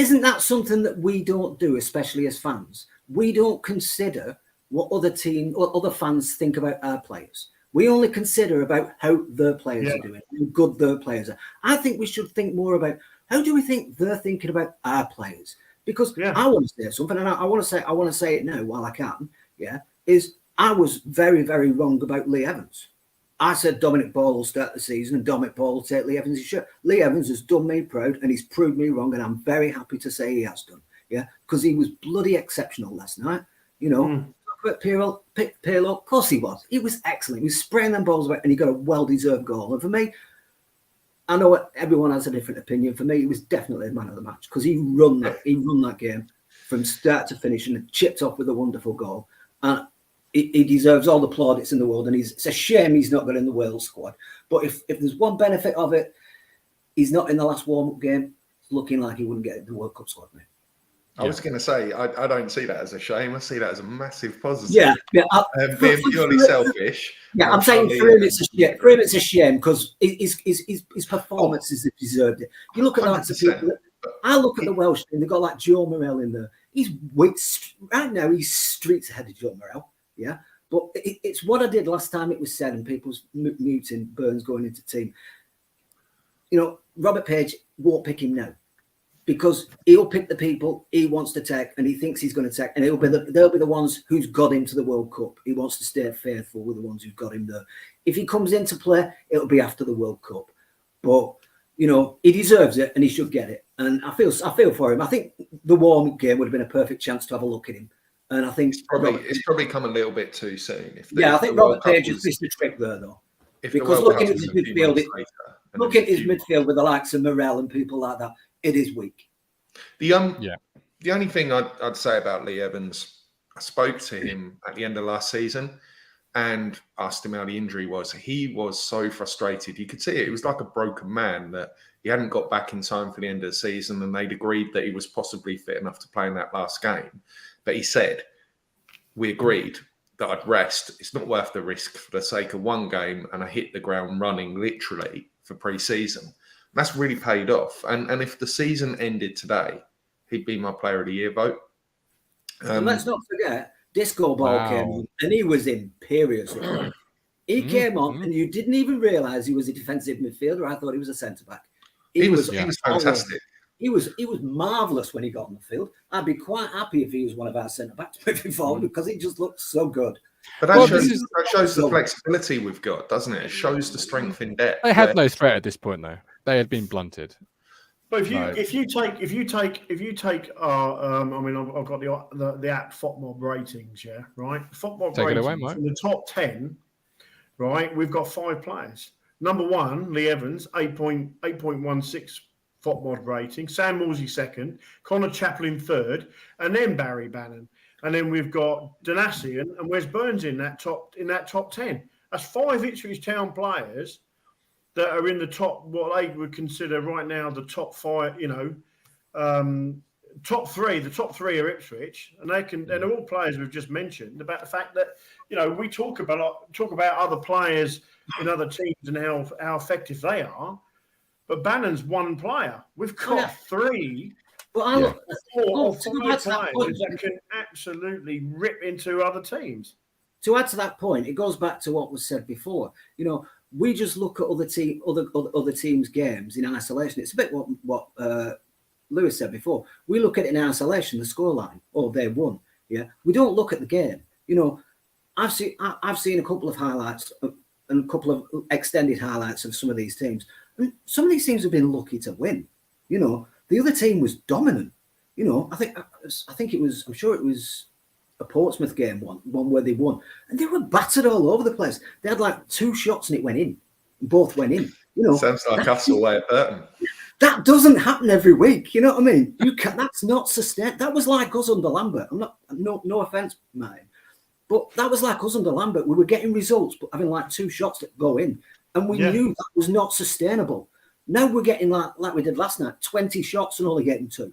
Isn't that something that we don't do, especially as fans? We don't consider what other fans think about our players. We only consider about how their players are doing, how good their players are. I think we should think more about how do we think they're thinking about our players? Because I want to say something, and I want to say it now while I can. Yeah, is I was very, very wrong about Lee Evans. I said Dominic Ball will start the season and Dominic Ball will take Lee Evans' shirt. Lee Evans has done me proud and he's proved me wrong, and I'm very happy to say he has done. Yeah, because he was bloody exceptional last night. You know. Pirlo, of course he was. He was excellent. He was spraying them balls about and he got a well-deserved goal. And for me, I know everyone has a different opinion. For me, he was definitely the man of the match because he run that game from start to finish and chipped off with a wonderful goal. And he deserves all the plaudits in the world. And it's a shame he's not got in the Wales squad. But if there's one benefit of it, he's not in the last warm-up game. It's looking like he wouldn't get in the World Cup squad, mate. I was going to say, I don't see that as a shame. I see that as a massive positive. Yeah. Being purely selfish. Yeah, I'm saying for him it's a shame because his performances have deserved it. You look at that people. I look at the Welsh team. They've got like Joe Morrell in there. Right now he's streets ahead of Joe Morrell. Yeah, but it's what I did last time it was said, and people's muting Burns going into team. You know, Robert Page won't pick him now. Because he'll pick the people he wants to take and he thinks he's going to take, and they'll be the ones who's got him to the World Cup. He wants to stay faithful with the ones who've got him there. If he comes into play, it'll be after the World Cup. But, you know, he deserves it and he should get it. And I feel for him. I think the warm game would have been a perfect chance to have a look at him. And I think it's probably come a little bit too soon. I think Robert Page has missed a trick there, though. Because looking at his midfield, with the likes of Morrell and people like that, it is weak. The The only thing I'd say about Lee Evans, I spoke to him at the end of last season and asked him how the injury was. He was so frustrated. You could see it. He was like a broken man, that he hadn't got back in time for the end of the season, and they'd agreed that he was possibly fit enough to play in that last game. But he said, we agreed that I'd rest. It's not worth the risk for the sake of one game, and I hit the ground running literally for pre-season. That's really paid off. And if the season ended today, he'd be my player of the year vote. And let's not forget, Disco Ball came on and he was imperious. He came on and you didn't even realise he was a defensive midfielder. I thought he was a centre-back. He was fantastic. He was marvellous when he got on the field. I'd be quite happy if he was one of our centre-backs moving forward because he just looked so good. But that shows the flexibility we've got, doesn't it? It shows the strength in depth. They had no threat at this point, though. They had been blunted. But if you take, I mean, I've got the app FOTMob ratings, yeah, right. FOTMob Take ratings it away, Mike. in the top 10, right. We've got 5 players. Number 1, Lee Evans, 8.16 FOTMob rating. Sam Morsey second, Connor Chaplin third, and then Barry Bannon, and then we've got Donasian and Wes Burns in that top 10. That's 5 Ipswich Town players that are in the top, what they would consider right now the top 5, top 3. The top 3 are Ipswich, and they're all players we've just mentioned, about the fact that, we talk about other players in other teams and how effective they are, but Bannon's one player. We've got 3 or 5 players that can absolutely rip into other teams. To add to that point, it goes back to what was said before. We just look at other teams' games in isolation. It's a bit what Lewis said before. We look at it in isolation, the scoreline. Oh, they won. Yeah, we don't look at the game. I've seen a couple of highlights and a couple of extended highlights of some of these teams. And some of these teams have been lucky to win. The other team was dominant. I think it was. I'm sure it was a Portsmouth game, one where they won, and they were battered all over the place. They had like 2 shots and it went in. Both went in. Sounds like Castleway at Burton. That doesn't happen every week. You know what I mean? That's not sustained. That was like us under Lambert. No offense, mate, but that was like us under Lambert. We were getting results, but having like 2 shots that go in, and we knew that was not sustainable. Now we're getting like we did last night, 20 shots and only getting 2.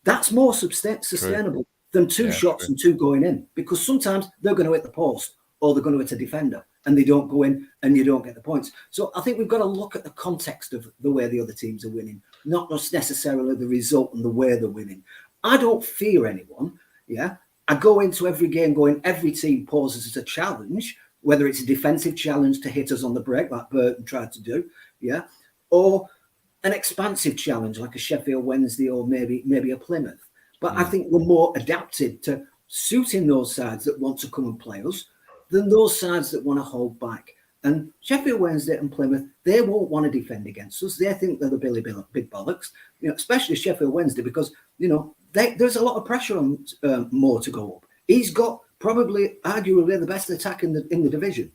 That's more sustainable than 2 shots and 2 going in, because sometimes they're going to hit the post or they're going to hit a defender and they don't go in and you don't get the points. So I think we've got to look at the context of the way the other teams are winning, not just necessarily the result and the way they're winning. I don't fear anyone. Yeah, I go into every game going, every team poses as a challenge, whether it's a defensive challenge to hit us on the break like Burton tried to do, or an expansive challenge like a Sheffield Wednesday or maybe a Plymouth. But I think we're more adapted to suiting those sides that want to come and play us than those sides that want to hold back. And Sheffield Wednesday and Plymouth, they won't want to defend against us. They think they're the big bollocks, especially Sheffield Wednesday, because, there's a lot of pressure on Moore to go up. He's got probably, arguably, the best attack in the division,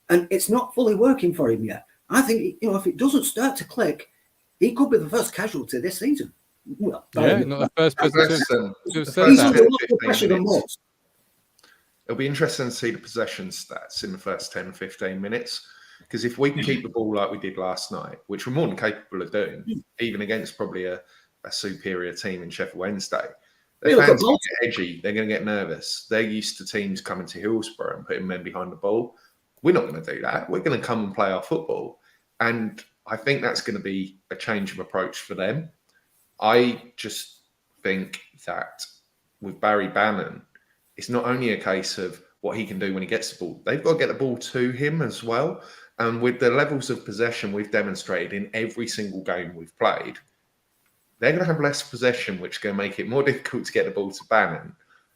and it's not fully working for him yet. I think, if it doesn't start to click, he could be the first casualty this season. Well, not the first person to have said he's that. under a lot of pressure than most. It'll be interesting to see the possession stats in the first 10, 15 minutes. Because if we can keep the ball like we did last night, which we're more than capable of doing, even against probably a superior team in Sheffield Wednesday, the fans will get edgy. They're going to get nervous. They're used to teams coming to Hillsborough and putting men behind the ball. We're not going to do that. We're going to come and play our football. And I think that's going to be a change of approach for them. I just think that with Barry Bannon, it's not only a case of what he can do when he gets the ball. They've got to get the ball to him as well. And with the levels of possession we've demonstrated in every single game we've played, they're going to have less possession, which is going to make it more difficult to get the ball to Bannon.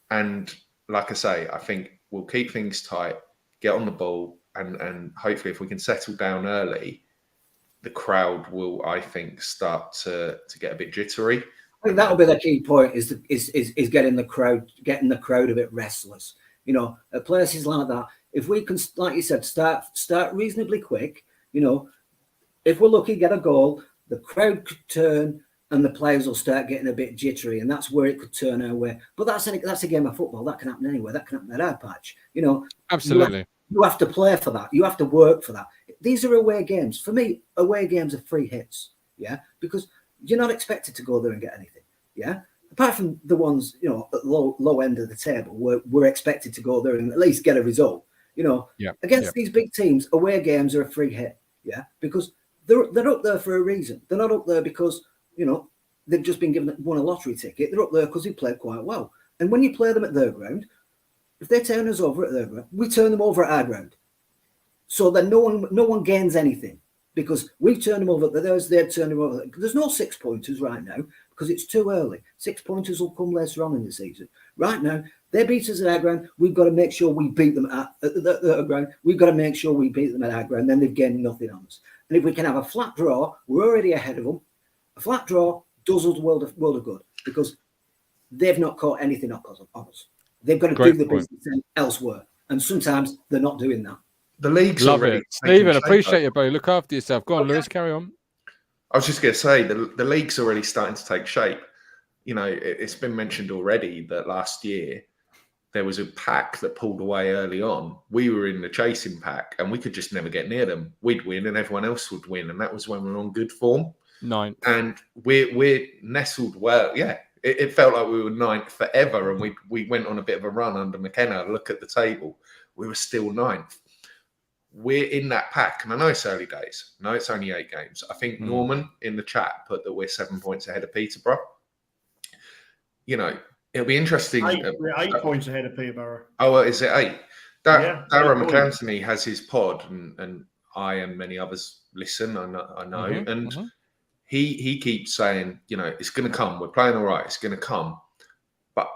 And like I say, I think we'll keep things tight, get on the ball, and hopefully if we can settle down early, the crowd will, I think, start to get a bit jittery. I think that'll be the key point: is getting the crowd a bit restless. At places like that, if we can, like you said, start reasonably quick. If we're lucky, get a goal, the crowd could turn, and the players will start getting a bit jittery, and that's where it could turn our way. But that's a game of football. That can happen anywhere. That can happen at our patch. You know, absolutely. You have to play for that. You have to work for that. These are away games. For me, away games are free hits. Yeah, because you're not expected to go there and get anything. Yeah, apart from the ones, you know, at low end of the table, we're expected to go there and at least get a result. You know, against these big teams, away games are a free hit. Yeah, because they're up there for a reason. They're not up there because, you know, they've just been won a lottery ticket. They're up there because they played quite well. And when you play them at their ground, if they turn us over at their ground, we turn them over at our ground. So then no one gains anything, because we turn them over at theirs, they've turned them over. There's no 6 pointers right now because it's too early. 6 pointers will come later on in the season. Right now, they beat us at our ground. We've got to make sure we beat them at their ground. We've got to make sure we beat them at our ground. Then they've gained nothing on us. And if we can have a flat draw, we're already ahead of them. A flat draw does us the world of good, because they've not caught anything up on us. They've got to do the business elsewhere. And sometimes they're not doing that. The league's Love already it. Stephen, appreciate you, buddy. Look after yourself. Go on, Lewis, carry on. I was just going to say, the league's already starting to take shape. You know, it's been mentioned already that last year there was a pack that pulled away early on. We were in the chasing pack and we could just never get near them. We'd win and everyone else would win. And that was when we were on good form. Ninth. And we're nestled well. Yeah, it felt like we were ninth forever. And we went on a bit of a run under McKenna. Look at the table. We were still ninth. We're in that pack, and I know it's early days. I know it's only 8 games. I think Norman in the chat put that we're 7 points ahead of Peterborough. You know, it'll be interesting. We're 8 points ahead of Peterborough. Oh, is it 8? Darren 8 McAnthony has his pod, and I and many others listen. I know, and he keeps saying, you know, it's going to come. We're playing all right. It's going to come. But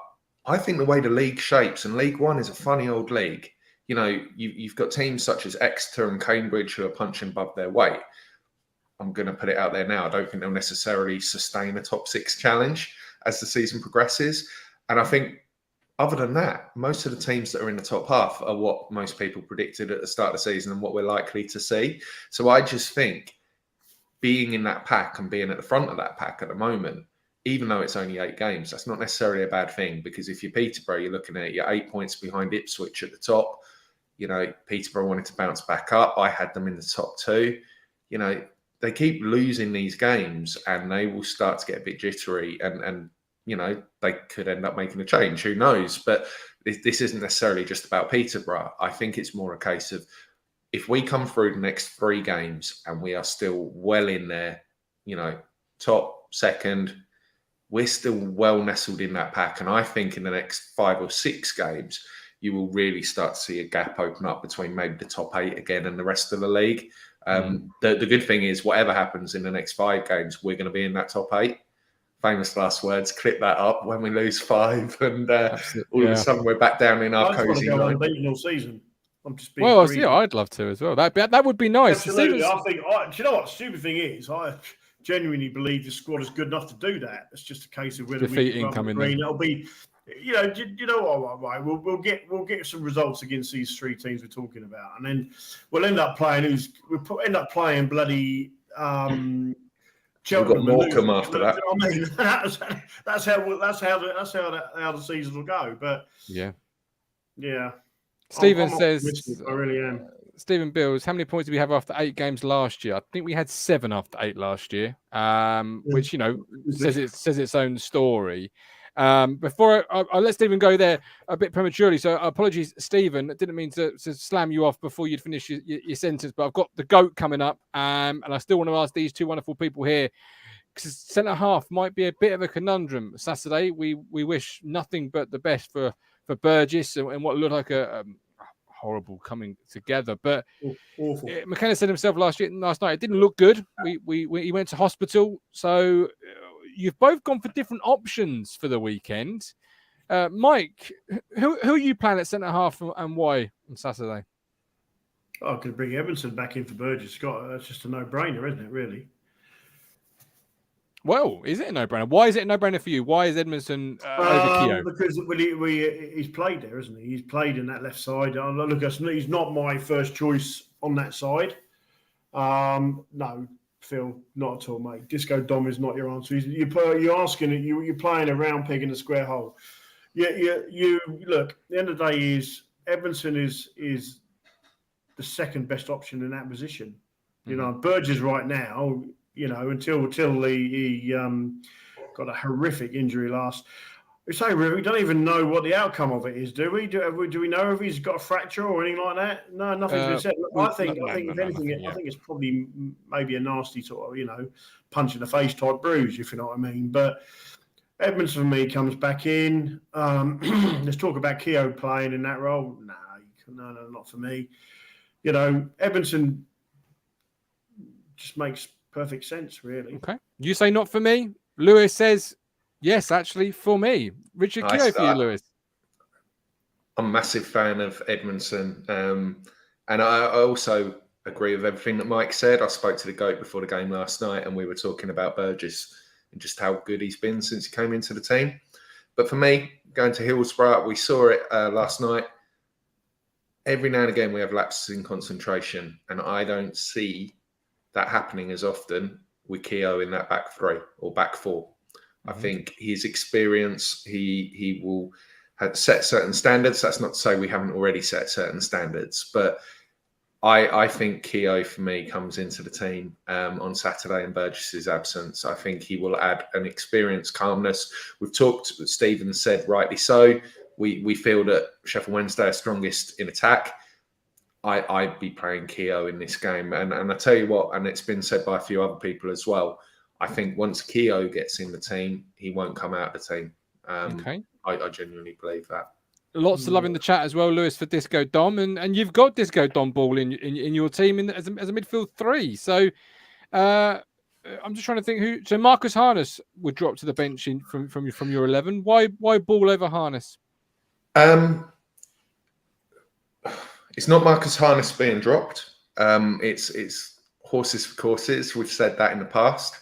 I think the way the league shapes, and League One is a funny old league. You know, you've got teams such as Exeter and Cambridge who are punching above their weight. I'm going to put it out there now. I don't think they'll necessarily sustain a top 6 challenge as the season progresses. And I think other than that, most of the teams that are in the top half are what most people predicted at the start of the season and what we're likely to see. So I just think being in that pack and being at the front of that pack at the moment, even though it's only 8 games, that's not necessarily a bad thing, because if you're Peterborough, you're looking at you're 8 points behind Ipswich at the top. You know, Peterborough wanted to bounce back up. I had them in the top 2. You know, they keep losing these games and they will start to get a bit jittery and you know, they could end up making a change. Who knows? But this isn't necessarily just about Peterborough. I think it's more a case of if we come through the next 3 games and we are still well in there, you know, top, second, we're still well nestled in that pack. And I think in the next 5 or 6 games, you will really start to see a gap open up between maybe the top 8 again and the rest of the league. The good thing is whatever happens in the next 5 games, we're going to be in that top 8. Famous last words, clip that up when we lose 5 and all of a sudden we're back down in our cozy line. Unbeaten all season. I'm just being I'd love to as well. That would be nice. Absolutely. I think, do you know what the stupid thing is? I genuinely believe the squad is good enough to do that. It's just a case of whether we can come in. It'll be, you know what? Right, we'll get some results against these 3 teams we're talking about, and then we'll end up playing bloody. We've got Morecambe after that. I mean, that's how the season will go. But yeah. Stephen I'm says, I really am. Stephen Bills, how many points did we have after 8 games last year? I think we had 7 after 8 last year, which, you know, says its own story. Before I let Stephen go there a bit prematurely, so apologies, Stephen. I didn't mean to slam you off before you'd finish your sentence, but I've got the GOAT coming up, and I still want to ask these 2 wonderful people here, because centre half might be a bit of a conundrum. Saturday, we wish nothing but the best for Burgess and what looked like a horrible coming together, but awful. McKenna said himself last night it didn't look good. He went to hospital, so you've both gone for different options for the weekend. Mike, who are you playing at centre half and why on Saturday? I could bring Evanson back in for Burgess. Scott, that's just a no-brainer, isn't it? Really. Well, is it a no-brainer? Why is it a no-brainer for you? Why is Edmondson over Keogh? Because he's played there, isn't he? He's played in that left side. Look, he's not my first choice on that side. No, Phil, not at all, mate. Disco Dom is not your answer. You're asking it. You're playing a round peg in a square hole. You look. At the end of the day, is Edmondson is the second best option in that position. You know, Burgess right now. You know, until he got a horrific injury last. We say we don't even know what the outcome of it is, do we? Do we know if he's got a fracture or anything like that? No, nothing's been said. I think if anything, I think it's probably maybe a nasty sort of, punch in the face type bruise, if you know what I mean. But Edmondson for me comes back in. Let's talk about Keogh playing in that role. No, not for me. You know, Edmondson just makes perfect sense, really. Okay. You say not for me. Lewis says yes, actually, for me. Richard, Keogh for you, Lewis. I'm a massive fan of Edmondson. And I also agree with everything that Mike said. I spoke to the GOAT before the game last night, and we were talking about Burgess and just how good he's been since he came into the team. But for me, going to Hillsborough, we saw it last night. Every now and again, we have lapses in concentration, and I don't see that happening as often with Keogh in that back three or back four. I think his experience, he will set certain standards. That's not to say we haven't already set certain standards, but I think Keogh for me comes into the team on Saturday in Burgess's absence. I think he will add an experience, calmness. We've talked, Stephen said rightly so. We feel that Sheffield Wednesday are strongest in attack. I'd be playing Keogh in this game. And I tell you what, and it's been said by a few other people as well, I think once Keogh gets in the team, he won't come out of the team. Okay. I genuinely believe that. Lots of love in the chat as well, Lewis, for Disco Dom. And you've got Disco Dom Ball in your team as a midfield three. So I'm just trying to think who. So Marcus Harness would drop to the bench from your 11. Why Ball over Harness? It's not Marcus Harness being dropped. It's horses for courses. We've said that in the past.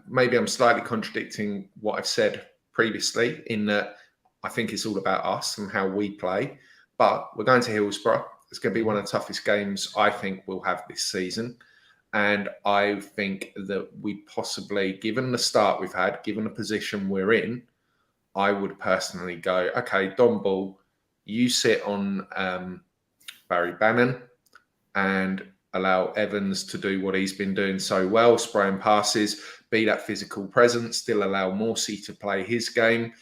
Maybe I'm slightly contradicting what I've said previously in that I think it's all about us and how we play. But we're going to Hillsborough. It's going to be one of the toughest games I think we'll have this season. And I think that we possibly, given the start we've had, given the position we're in, I would personally go, okay, Dom Ball, you sit on Barry Bannon and allow Evans to do what he's been doing so well, spraying passes, be that physical presence, still allow Morsey to play his game.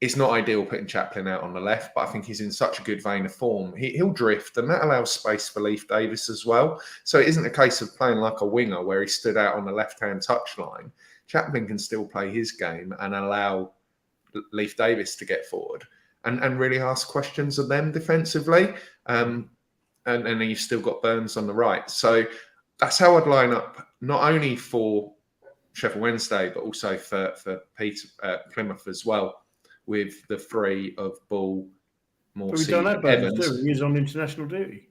It's not ideal putting Chaplin out on the left, but I think he's in such a good vein of form. He'll drift, and that allows space for Leif Davis as well. So it isn't a case of playing like a winger where he stood out on the left-hand touchline. Chaplin can still play his game and allow Leif Davis to get forward and really ask questions of them defensively. And then you've still got Burns on the right. So that's how I'd line up, not only for Sheffield Wednesday, but also for Plymouth as well, with the three of Ball, Morsey, but we don't have Evans. Burns, do we? He's on international duty.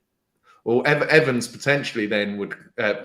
Well, Evans potentially then would,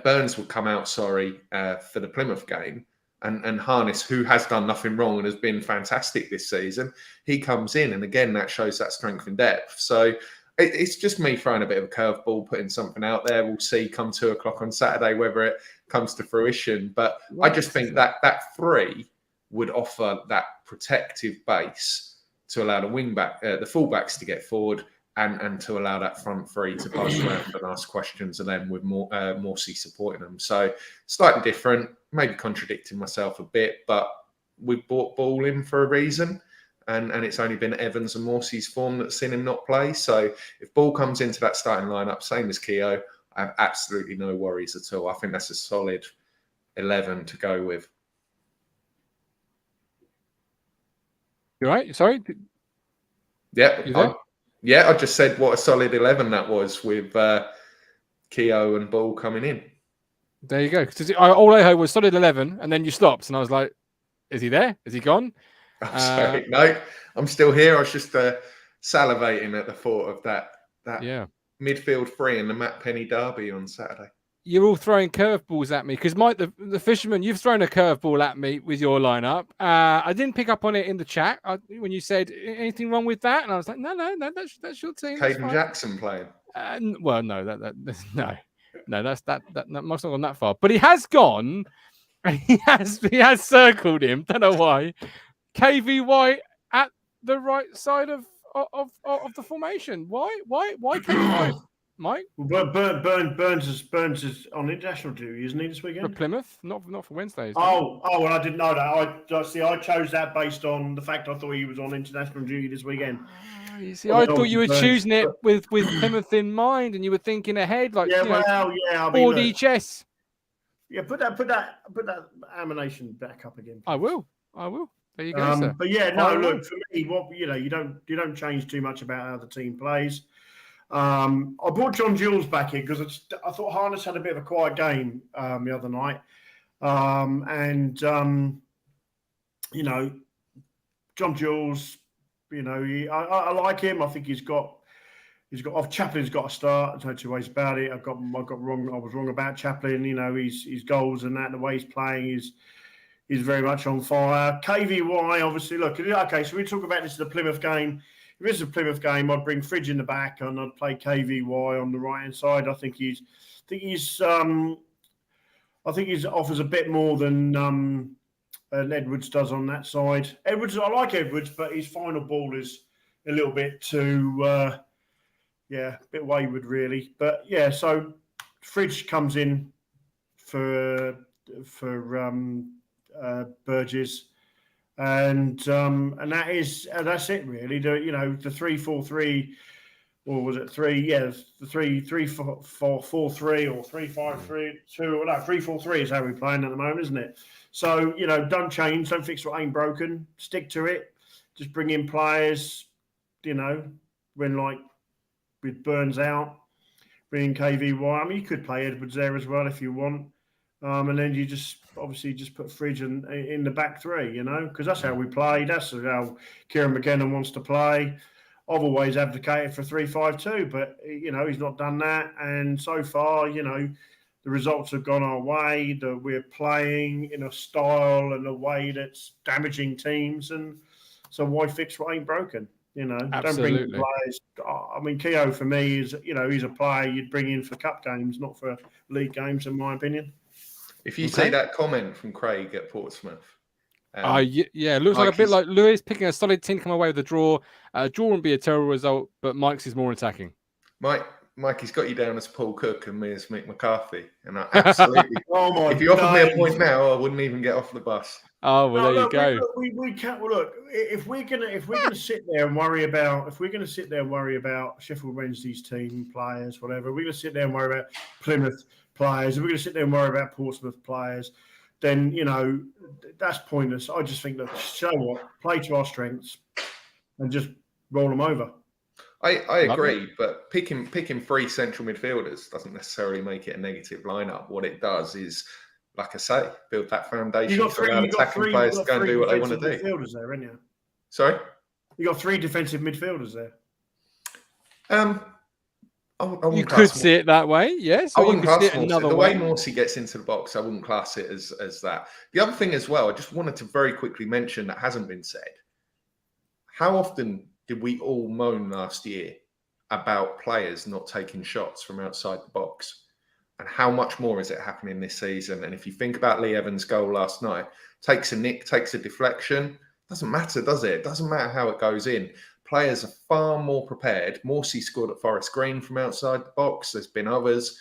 Burns would come out, for the Plymouth game. And Harness, who has done nothing wrong and has been fantastic this season, he comes in. And again, that shows that strength and depth. So it's just me throwing a bit of a curveball, putting something out there. We'll see come 2 o'clock on Saturday whether it comes to fruition. But I just think that three would offer that protective base to allow the the fullbacks to get forward and to allow that front three to pass around and ask questions of them with Morsey supporting them. So slightly different, maybe contradicting myself a bit, but we brought Ball in for a reason. And it's only been Evans and Morsey's form that's seen him not play. So if Ball comes into that starting lineup, same as Keogh, I have absolutely no worries at all. I think that's a solid 11 to go with. You right? Sorry? Yeah. I just said what a solid 11 that was with Keogh and Ball coming in. There you go. All I heard was solid 11, and then you stopped. And I was like, is he there? Is he gone? I'm sorry. No, I'm still here. I was just salivating at the thought of that midfield three in the Matt Penny derby on Saturday. You're all throwing curveballs at me because Mike, the Fisherman, you've thrown a curveball at me with your lineup. I didn't pick up on it in the chat when you said anything wrong with that, and I was like, no, that's your team. Caden Jackson playing. Well, no, no. No, that must not gone that far. But he has gone, and he has circled him. Don't know why. KVY at the right side of the formation. Why KVY? Mike? Well, Burns is on international duty, isn't he, this weekend? For Plymouth, not for Wednesdays. Well, I didn't know that. I chose that based on the fact I thought he was on international duty this weekend. You see, I thought you were choosing it with Plymouth in mind, and you were thinking ahead, like board each S. Yeah, put that animation back up again. Please. I will. There you go, sir. But yeah, no, look, for me, you don't change too much about how the team plays. I brought John Jules back in because I thought Harness had a bit of a quiet game the other night, John Jules, I like him. I think he's got. Chaplin's got a start. There's no two ways about it. I was wrong about Chaplin. His goals and that, the way he's playing is very much on fire. KVY, obviously, look. Okay, so we talk about this as the Plymouth game. If this is a Plymouth game, I'd bring Fridge in the back and I'd play KVY on the right hand side. I think he offers a bit more than Edwards does on that side. I like Edwards, but his final ball is a little bit too, a bit wayward, really. But yeah, so Fridge comes in for Burgess. And that's it really. The 3-4-3, or was it 3? Yeah, the 3-4-3 or 3-5-3-2. No, 3-4-3 is how we're playing at the moment, isn't it? So don't change, don't fix what ain't broken. Stick to it. Just bring in players. When with Burns out, bring in KVY. I mean, you could play Edwards there as well if you want. And then you just put Fridge in the back three, because that's how we play. That's how Kieran McKenna wants to play. I've always advocated for 3-5-2, but he's not done that. And so far, the results have gone our way. That we're playing in a style and a way that's damaging teams, and so why fix what ain't broken? Absolutely. Don't bring players. I mean, Keogh for me is he's a player you'd bring in for cup games, not for league games, in my opinion. If you see that comment from Craig at Portsmouth. It looks like a bit like Lewis picking a solid team to come away with a draw. Draw wouldn't be a terrible result, but Mike's is more attacking. Mikey's got you down as Paul Cook and me as Mick McCarthy. And I absolutely, if you offered me a point now, I wouldn't even get off the bus. Oh, well, there you go. We can't. Well, look, if we're gonna sit there and worry about Sheffield Wednesday's team players, whatever, we're gonna sit there and worry about Plymouth players, if we're gonna sit there and worry about Portsmouth players, then that's pointless. I just think that show what, play to our strengths, and just roll them over. I agree, but picking 3 central midfielders doesn't necessarily make it a negative lineup. What it does is, like I say, build that foundation for our attacking players to go and do what they want to do. Midfielders there, haven't you? Sorry? You got 3 defensive midfielders there. You could see it that way, yes. I wouldn't class it another way. The way Morsey gets into the box, I wouldn't class it as that. The other thing as well, I just wanted to very quickly mention that hasn't been said. How often did we all moan last year about players not taking shots from outside the box? And how much more is it happening this season? And if you think about Lee Evans' goal last night, takes a nick, takes a deflection, doesn't matter, does it? It doesn't matter how it goes in. Players are far more prepared. Morsey scored at Forest Green from outside the box. There's been others.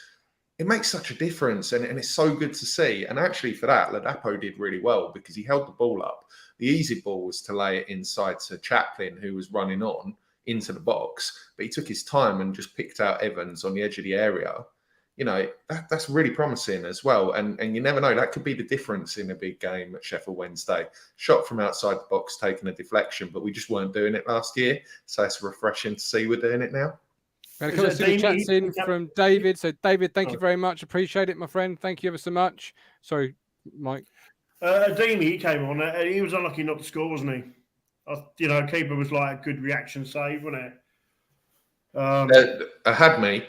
It makes such a difference, and it's so good to see. And actually for that, Ladapo did really well because he held the ball up. The easy ball was to lay it inside to Chaplin, who was running on into the box, but he took his time and just picked out Evans on the edge of the area. That's really promising as well. And you never know, that could be the difference in a big game at Sheffield Wednesday. Shot from outside the box, taking a deflection, but we just weren't doing it last year. So it's refreshing to see we're doing it now. We're going to see the chats in from David. So David, thank you very much. Appreciate it, my friend. Thank you ever so much. Sorry, Mike. Ademi, he came on. He was unlucky not to score, wasn't he? Keeper was like a good reaction save, wasn't it? Hadme.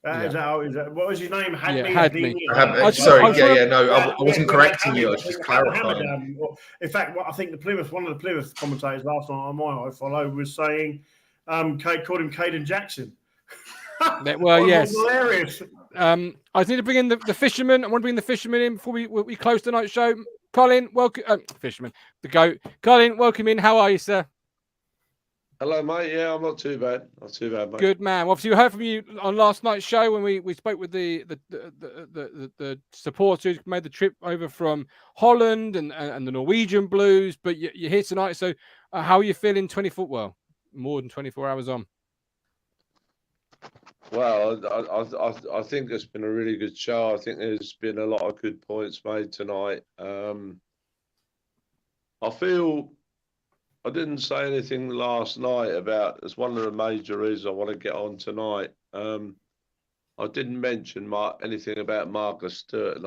Is that what was his name? Hadme. I wasn't correcting you. I was just clarifying. In fact, I think one of the Plymouth commentators last night on my iFollow was saying, called him Caden Jackson. Well, yes. Hilarious. I need to bring in the Fisherman. I want to bring the Fisherman in before we close tonight's show. Colin, welcome. Fisherman, the GOAT. Colin, welcome in. How are you, sir? Hello, mate. Yeah, I'm not too bad. Not too bad, mate. Good man. Obviously, we heard from you on last night's show when we spoke with the supporters who made the trip over from Holland and the Norwegian Blues. But you're here tonight. So how are you feeling 24? Well, more than 24 hours on. Well, I think it's been a really good show. I think there's been a lot of good points made tonight. I feel I didn't say anything last night about, it's one of the major reasons I want to get on tonight. I didn't mention anything about Marcus Stewart,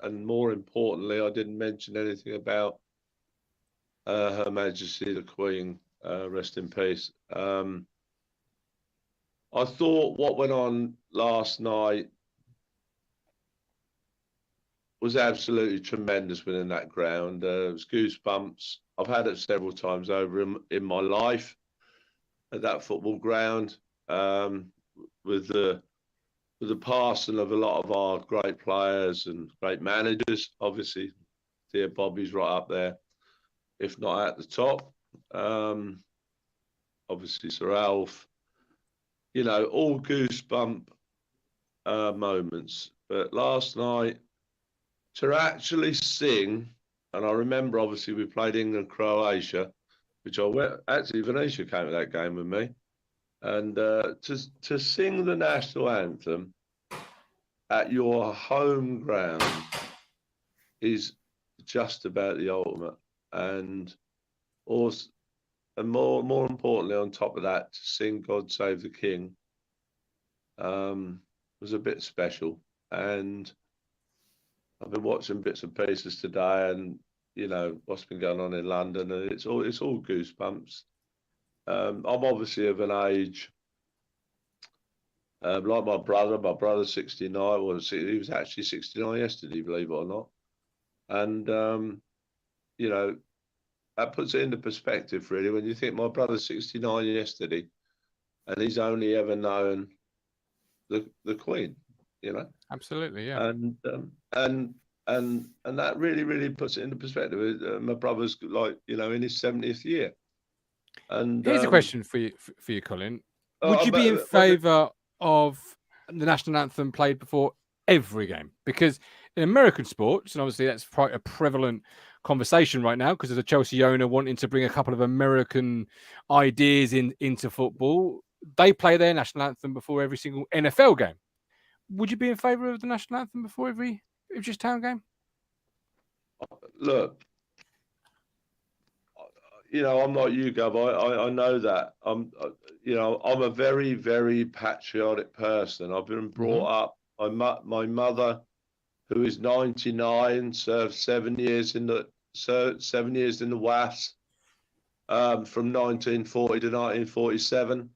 and more importantly, I didn't mention anything about Her Majesty the Queen, rest in peace. I thought what went on last night was absolutely tremendous within that ground. It was goosebumps. I've had it several times over in my life at that football ground, with the passing of a lot of our great players and great managers. Obviously, dear Bobby's right up there, if not at the top. Obviously, Sir Alf. You know, all goosebump moments. But last night, to actually sing, and I remember obviously we played England Croatia, which I went, actually Venetia came to that game with me, and to sing the national anthem at your home ground is just about the ultimate. And also, and more importantly, on top of that, to sing God Save the King was a bit special. And I've been watching bits and pieces today, and you know what's been going on in London, and it's all goosebumps. I'm obviously of an age like my brother. My brother's 69. Well, he was actually 69 yesterday, believe it or not. And you know, that puts it into perspective, really, when you think my brother's 69 yesterday, and he's only ever known the Queen. You know, absolutely, yeah. And that really puts it into perspective. My brother's like, you know, in his 70th year. And here's a question for you, Colin. Would you be in favour of the national anthem played before every game? Because in American sports, and obviously that's quite a prevalent conversation right now, because there's a Chelsea owner wanting to bring a couple of American ideas into football, they play their national anthem before every single NFL game. Would you be in favour of the national anthem before every Ipswich Town game? Look, you know, I'm not you, Gov. I know that. You know, I'm a very, very patriotic person. I've been brought up. My mother, who is 99, served 7 years in the WAFs, from 1940 to 1947.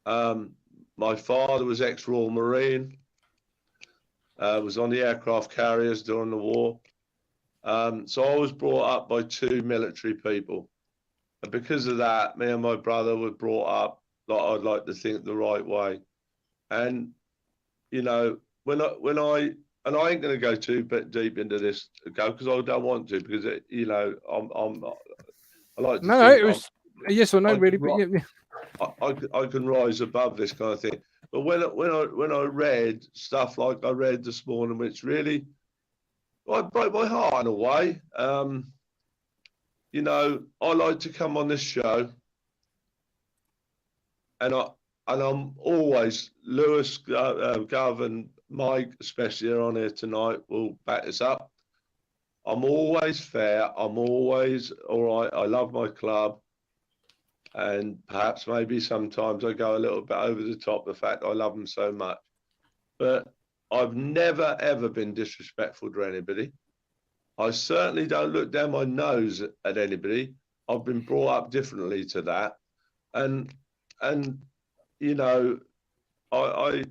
My father was ex-Royal Marine. Was on the aircraft carriers during the war. So I was brought up by two military people. And because of that, me and my brother were brought up, like I'd like to think, the right way. And, you know, when I ain't going to go too deep into this, because I don't want to, because, you know, I like to No, it was a yes or no, really. I can rise above this kind of thing. But when I read stuff like I read this morning, which really broke my heart in a way. You know, I like to come on this show, and I'm always, Lewis, Gov, and Mike, especially are on here tonight, will back this up. I'm always fair. I'm always all right. I love my club. And perhaps maybe sometimes I go a little bit over the top, the fact I love them so much. But I've never, ever been disrespectful to anybody. I certainly don't look down my nose at anybody. I've been brought up differently to that. And you know, I'd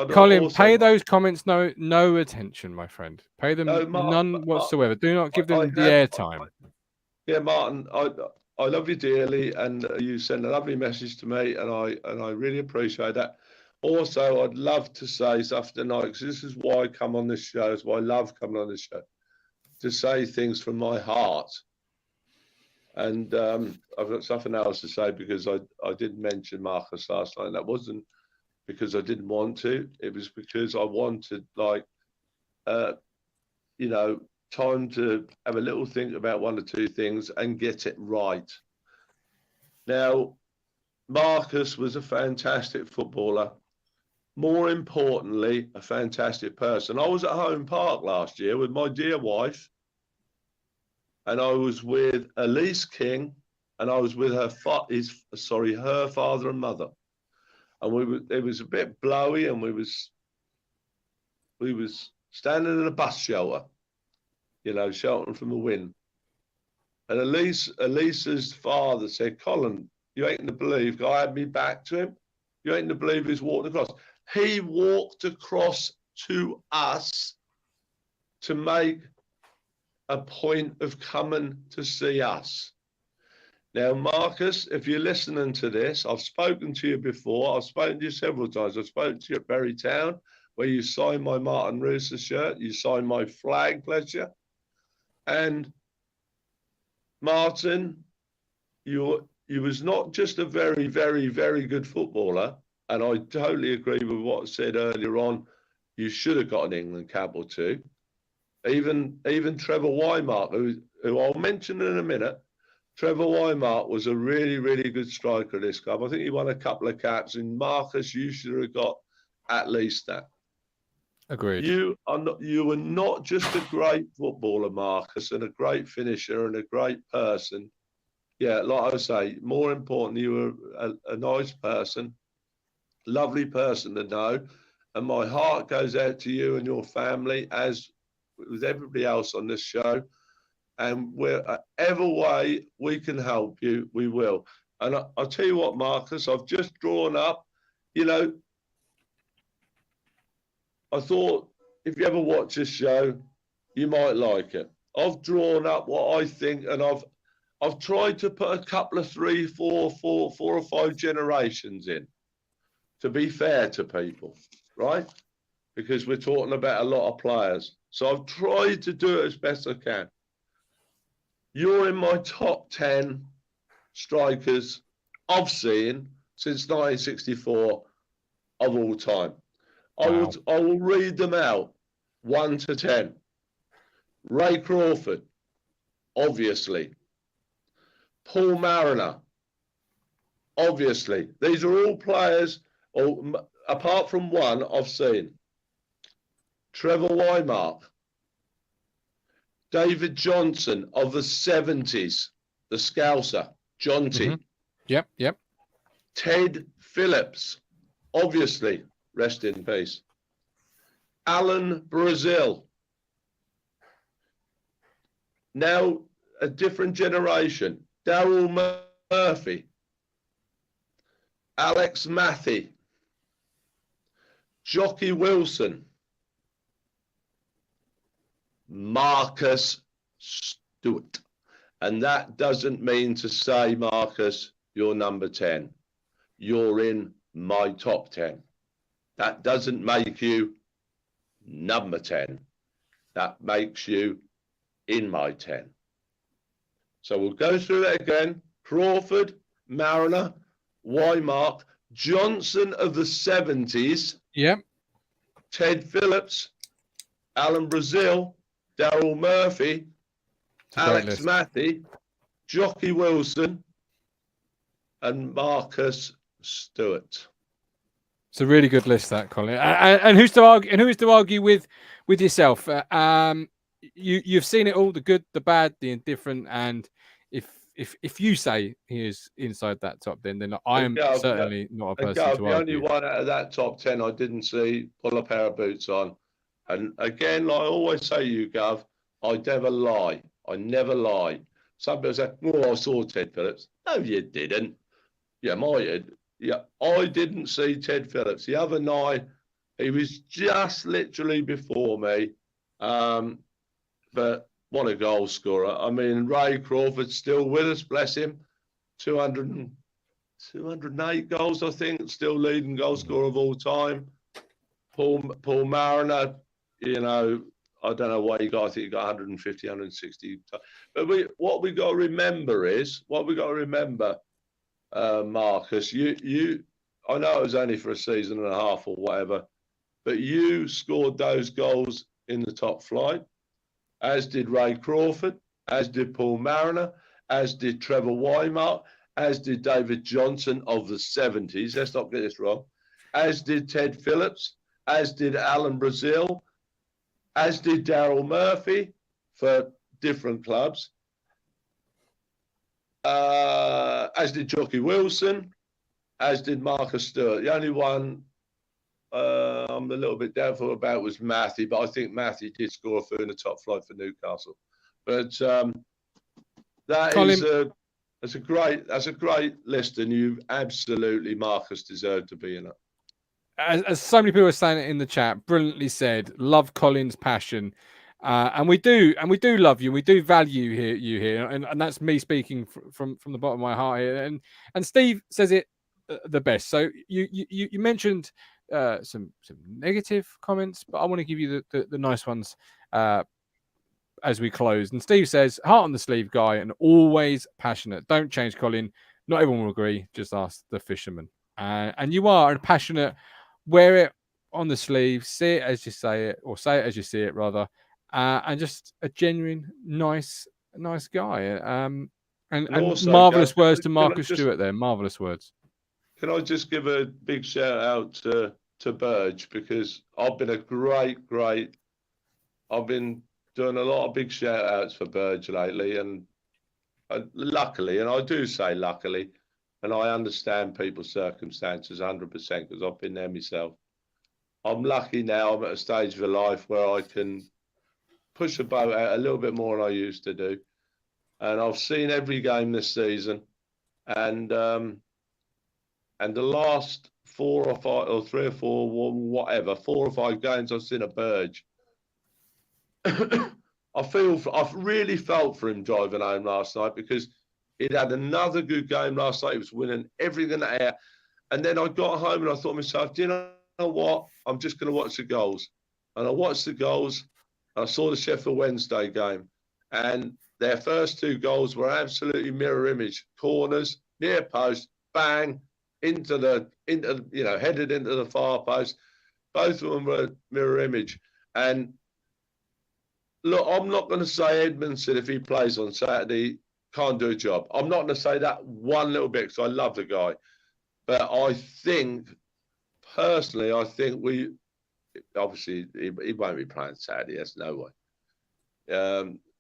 Colin, pay those comments no attention, my friend. Pay them none whatsoever. Do not give them the airtime. Yeah, Martin, I love you dearly, and you send a lovely message to me, and I really appreciate that. also, I'd love to say something tonight, because this is why I come on this show. It's why I love coming on this show, to say things from my heart. And I've got something else to say, because I did mention Marcus last night. And that wasn't because I didn't want to. It was because I wanted, like, you know, time to have a little think about one or two things and get it right. Now, Marcus was a fantastic footballer. More importantly, a fantastic person. I was at Home Park last year with my dear wife, and I was with Elise King, and I was with her father and mother. And it was a bit blowy, and we was standing in a bus shelter, you know, sheltering from the wind. And Elisa's father said, "Colin, you ain't to believe," I had me back to him, "you ain't to believe he's walked across." He walked across to us to make a point of coming to see us. Now, Marcus, if you're listening to this, I've spoken to you before. I've spoken to you several times. I've spoken to you at Bury Town, where you signed my Martin Rooster shirt. You signed my flag, bless you. And Martin, you was not just a very, very, very good footballer. And I totally agree with what I said earlier on. You should have got an England cap or two. Even Trevor Wymark, who I'll mention in a minute. Trevor Wymark was a really, really good striker this club. I think he won a couple of caps. And Marcus, you should have got at least that. Agreed. You were not just a great footballer, Marcus, and a great finisher and a great person. Yeah, like I say, more importantly, you were a nice person, lovely person to know. And my heart goes out to you and your family, as with everybody else on this show. And wherever way we can help you, we will. And I'll tell you what, Marcus, I've just drawn up, you know, I thought if you ever watch this show, you might like it. I've drawn up what I think, and I've tried to put a couple of 3, 4 or 5 generations in, to be fair to people, right? Because we're talking about a lot of players. So I've tried to do it as best I can. You're in my top 10 strikers I've seen since 1964 of all time. Wow. I will read them out, 1 to 10. Ray Crawford, obviously. Paul Mariner, obviously. These are all players, apart from one, I've seen. Trevor Wymark. David Johnson of the 70s, the Scouser, Jonty. Mm-hmm. Yep. Ted Phillips, obviously, rest in peace. Alan Brazil. Now a different generation. Daryl Murphy. Alex Matthew. Jockey Wilson. Marcus Stewart. And that doesn't mean to say, Marcus, you're number 10. You're in my top 10. That doesn't make you number 10. That makes you in my 10. So we'll go through that again. Crawford, Mariner, Wymark, Johnson of the 70s. Yep. Ted Phillips, Alan Brazil, Daryl Murphy, Alex Matthew, Jockey Wilson, and Marcus Stewart. It's a really good list, that, Colin. And who's to argue? And who is to argue with yourself? You've seen it all: the good, the bad, the indifferent. And if you say he is inside that top 10, then I am certainly not a person to argue. The only one out of that top 10 I didn't see pull a pair of boots on. And again, like I always say, you Gov, I never lie. I never lie. Some people say, "Oh, I saw Ted Phillips." No, you didn't. Yeah, my head. Yeah, I didn't see Ted Phillips. The other night, he was just literally before me. But what a goal scorer. I mean, Ray Crawford's still with us, bless him. 200 208 goals, I think, still leading goal scorer of all time. Paul Mariner, you know, I don't know what he got. I think he got 150, 160. But what we got to remember is, Marcus, I know it was only for a season and a half or whatever, but you scored those goals in the top flight, as did Ray Crawford, as did Paul Mariner, as did Trevor Wymart, as did David Johnson of the 70s. Let's not get this wrong. As did Ted Phillips, as did Alan Brazil, as did Daryl Murphy for different clubs, as did Jockey Wilson, as did Marcus Stewart. The only one I'm a little bit doubtful about was Matthew, but I think Matthew did score a few in the top flight for Newcastle. But that's a great list, and you absolutely, Marcus, deserve to be in it. As so many people are saying it in the chat, brilliantly said. Love Colin's passion, and we do love you. We do value you here, and that's me speaking from the bottom of my heart here. And Steve says it the best. So you mentioned some negative comments, but I want to give you the nice ones as we close. And Steve says, heart on the sleeve guy and always passionate. Don't change, Colin. Not everyone will agree. Just ask the Fisherman. And you are passionate. Wear it on the sleeve. See it as you say it, or say it as you see it, rather. And just a genuine, nice guy. And also, marvellous words to Marcus Stewart there. Marvellous words. Can I just give a big shout out to Burge, because I've been I've been doing a lot of big shout outs for Burge lately, and luckily, and I do say luckily, and I understand people's circumstances 100% because I've been there myself. I'm lucky now. I'm at a stage of life where I can push the boat out a little bit more than I used to do. And I've seen every game this season. And the last 4 or 5 or 3 or 4, whatever, 4 or 5 games I've seen a Burge. I've really felt for him driving home last night, because he'd had another good game last night. He was winning everything in the air. And then I got home and I thought to myself, do you know what? I'm just going to watch the goals. And I watched the goals. I saw the Sheffield Wednesday game. And their first 2 goals were absolutely mirror image. Corners, near post, bang, headed into the far post. Both of them were mirror image. And look, I'm not going to say Edmondson, if he plays on Saturday, can't do a job. I'm not going to say that one little bit, because I love the guy. But I think, personally, obviously, he won't be playing Saturday. There's no way.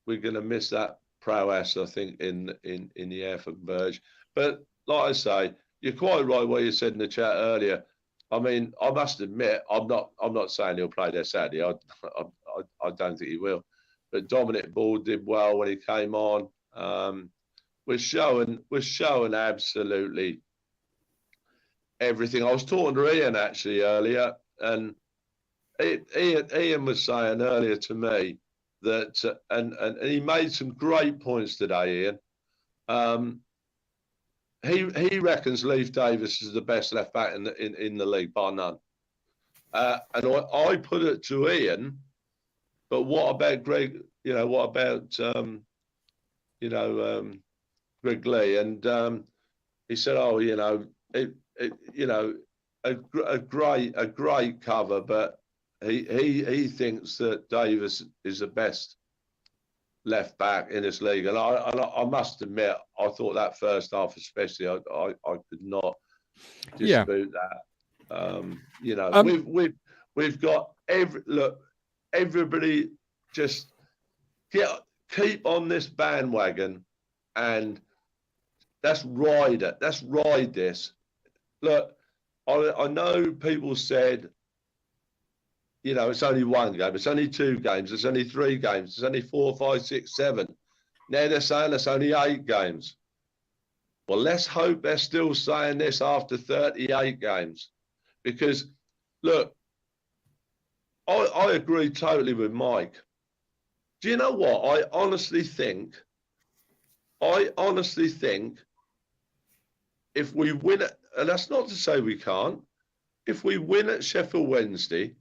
We're going to miss that prowess, I think, in the air for Burge. But like I say, you're quite right what you said in the chat earlier. I mean, I must admit, I'm not saying he'll play there Saturday. I don't think he will. But Dominic Ball did well when he came on. We're showing absolutely everything. I was talking to Ian actually earlier, and Ian was saying earlier to me that, and he made some great points today, Ian. He reckons Leif Davis is the best left back in the league, bar none. And I put it to Ian, but what about Greg? What about Greg Lee? And he said, a great cover, but he thinks that Davis is the best left back in this league. And I must admit, I thought that first half especially, I could not dispute that. We've got everybody just keep on this bandwagon, and let's ride it. Let's ride this. Look, I know people said, it's only 1 game, it's only 2 games, it's only 3 games, it's only 4, 5, 6, 7. Now they're saying it's only 8 games. Well, let's hope they're still saying this after 38 games. Because, look, I agree totally with Mike. Do you know what? I honestly think if we win it, and that's not to say we can't, if we win at Sheffield Wednesday,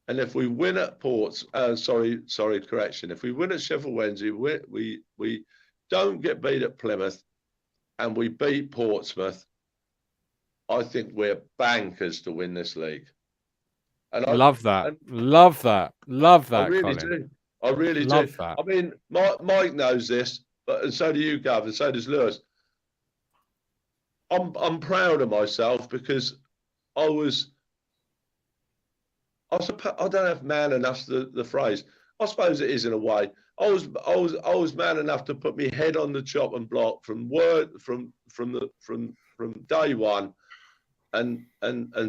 and if we win at correction. If we win at Sheffield Wednesday, we don't get beat at Plymouth, and we beat Portsmouth, I think we're bankers to win this league. And I love that. Love that. I really Colin. do. I really love do. That. I mean, Mike knows this, and so do you, Gav, and so does Lewis. I'm proud of myself because I don't have man enough the phrase. I suppose it is in a way. I was man enough to put my head on the chopping block from day one, and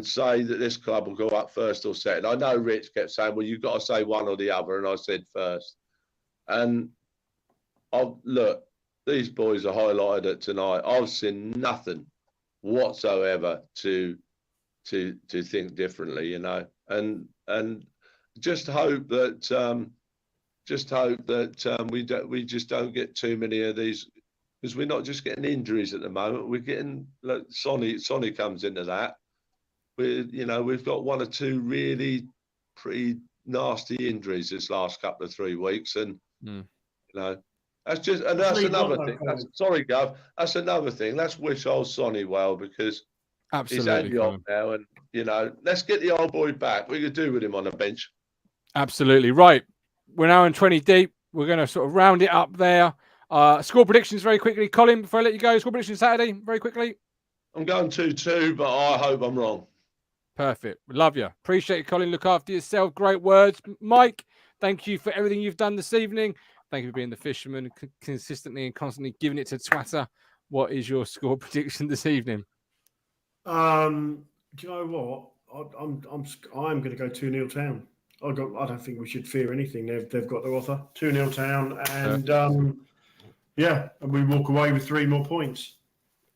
say that this club will go up first or second. I know Rich kept saying, "Well, you've got to say one or the other," and I said first. And look, these boys are highlighted it tonight. I've seen nothing whatsoever to think differently, you know, and just hope that we just don't get too many of these, because we're not just getting injuries at the moment. We're getting, like, Sonny comes into that. We've got one or two really pretty nasty injuries this last couple of 3 weeks, and you know. That's another thing. Sorry, Gav. That's another thing. Let's wish old Sonny well, because he's had the off now, and let's get the old boy back. We could do with him on the bench. Absolutely right. We're now in 20 deep. We're going to sort of round it up there. Score predictions very quickly, Colin. Before I let you go, score predictions Saturday very quickly. I'm going 2-2, but I hope I'm wrong. Perfect. Love you. Appreciate it, Colin. Look after yourself. Great words, Mike. Thank you for everything you've done this evening. Thank you for being the Fisherman, consistently and constantly giving it to Twatter. What is your score prediction this evening? Do you know what? I'm going to go 2-0 Town. I don't think we should fear anything. They've got their offer. 2-0 Town, and and we walk away with 3 more points.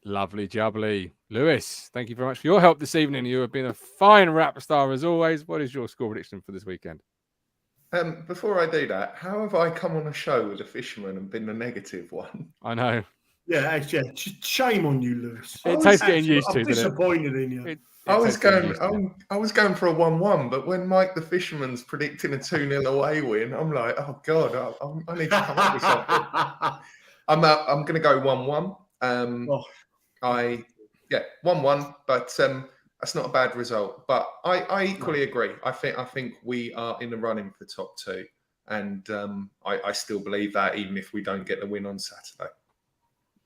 Lovely jubbly. Lewis, thank you very much for your help this evening. You have been a fine rap star as always. What is your score prediction for this weekend? Before I do that, how have I come on a show with a Fisherman and been the negative one? I know. Yeah, shame on you, Lewis. It takes getting used to. I'm disappointed in you. I was going for a 1-1, but when Mike the Fisherman's predicting a 2-0 away win, I'm like, oh God, I need to come up with something. I'm going to go 1-1. 1-1, but that's not a bad result. But I equally agree. I think we are in the running for the top 2, and I still believe that, even if we don't get the win on Saturday.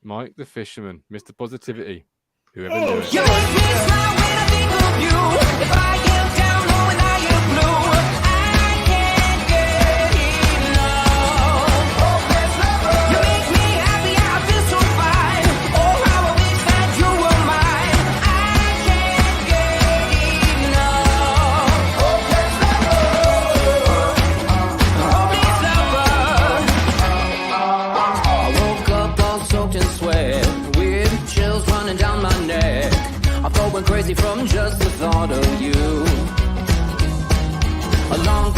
Mike the Fisherman, Mr. Positivity. Whoever knew it. Crazy from just the thought of you. A long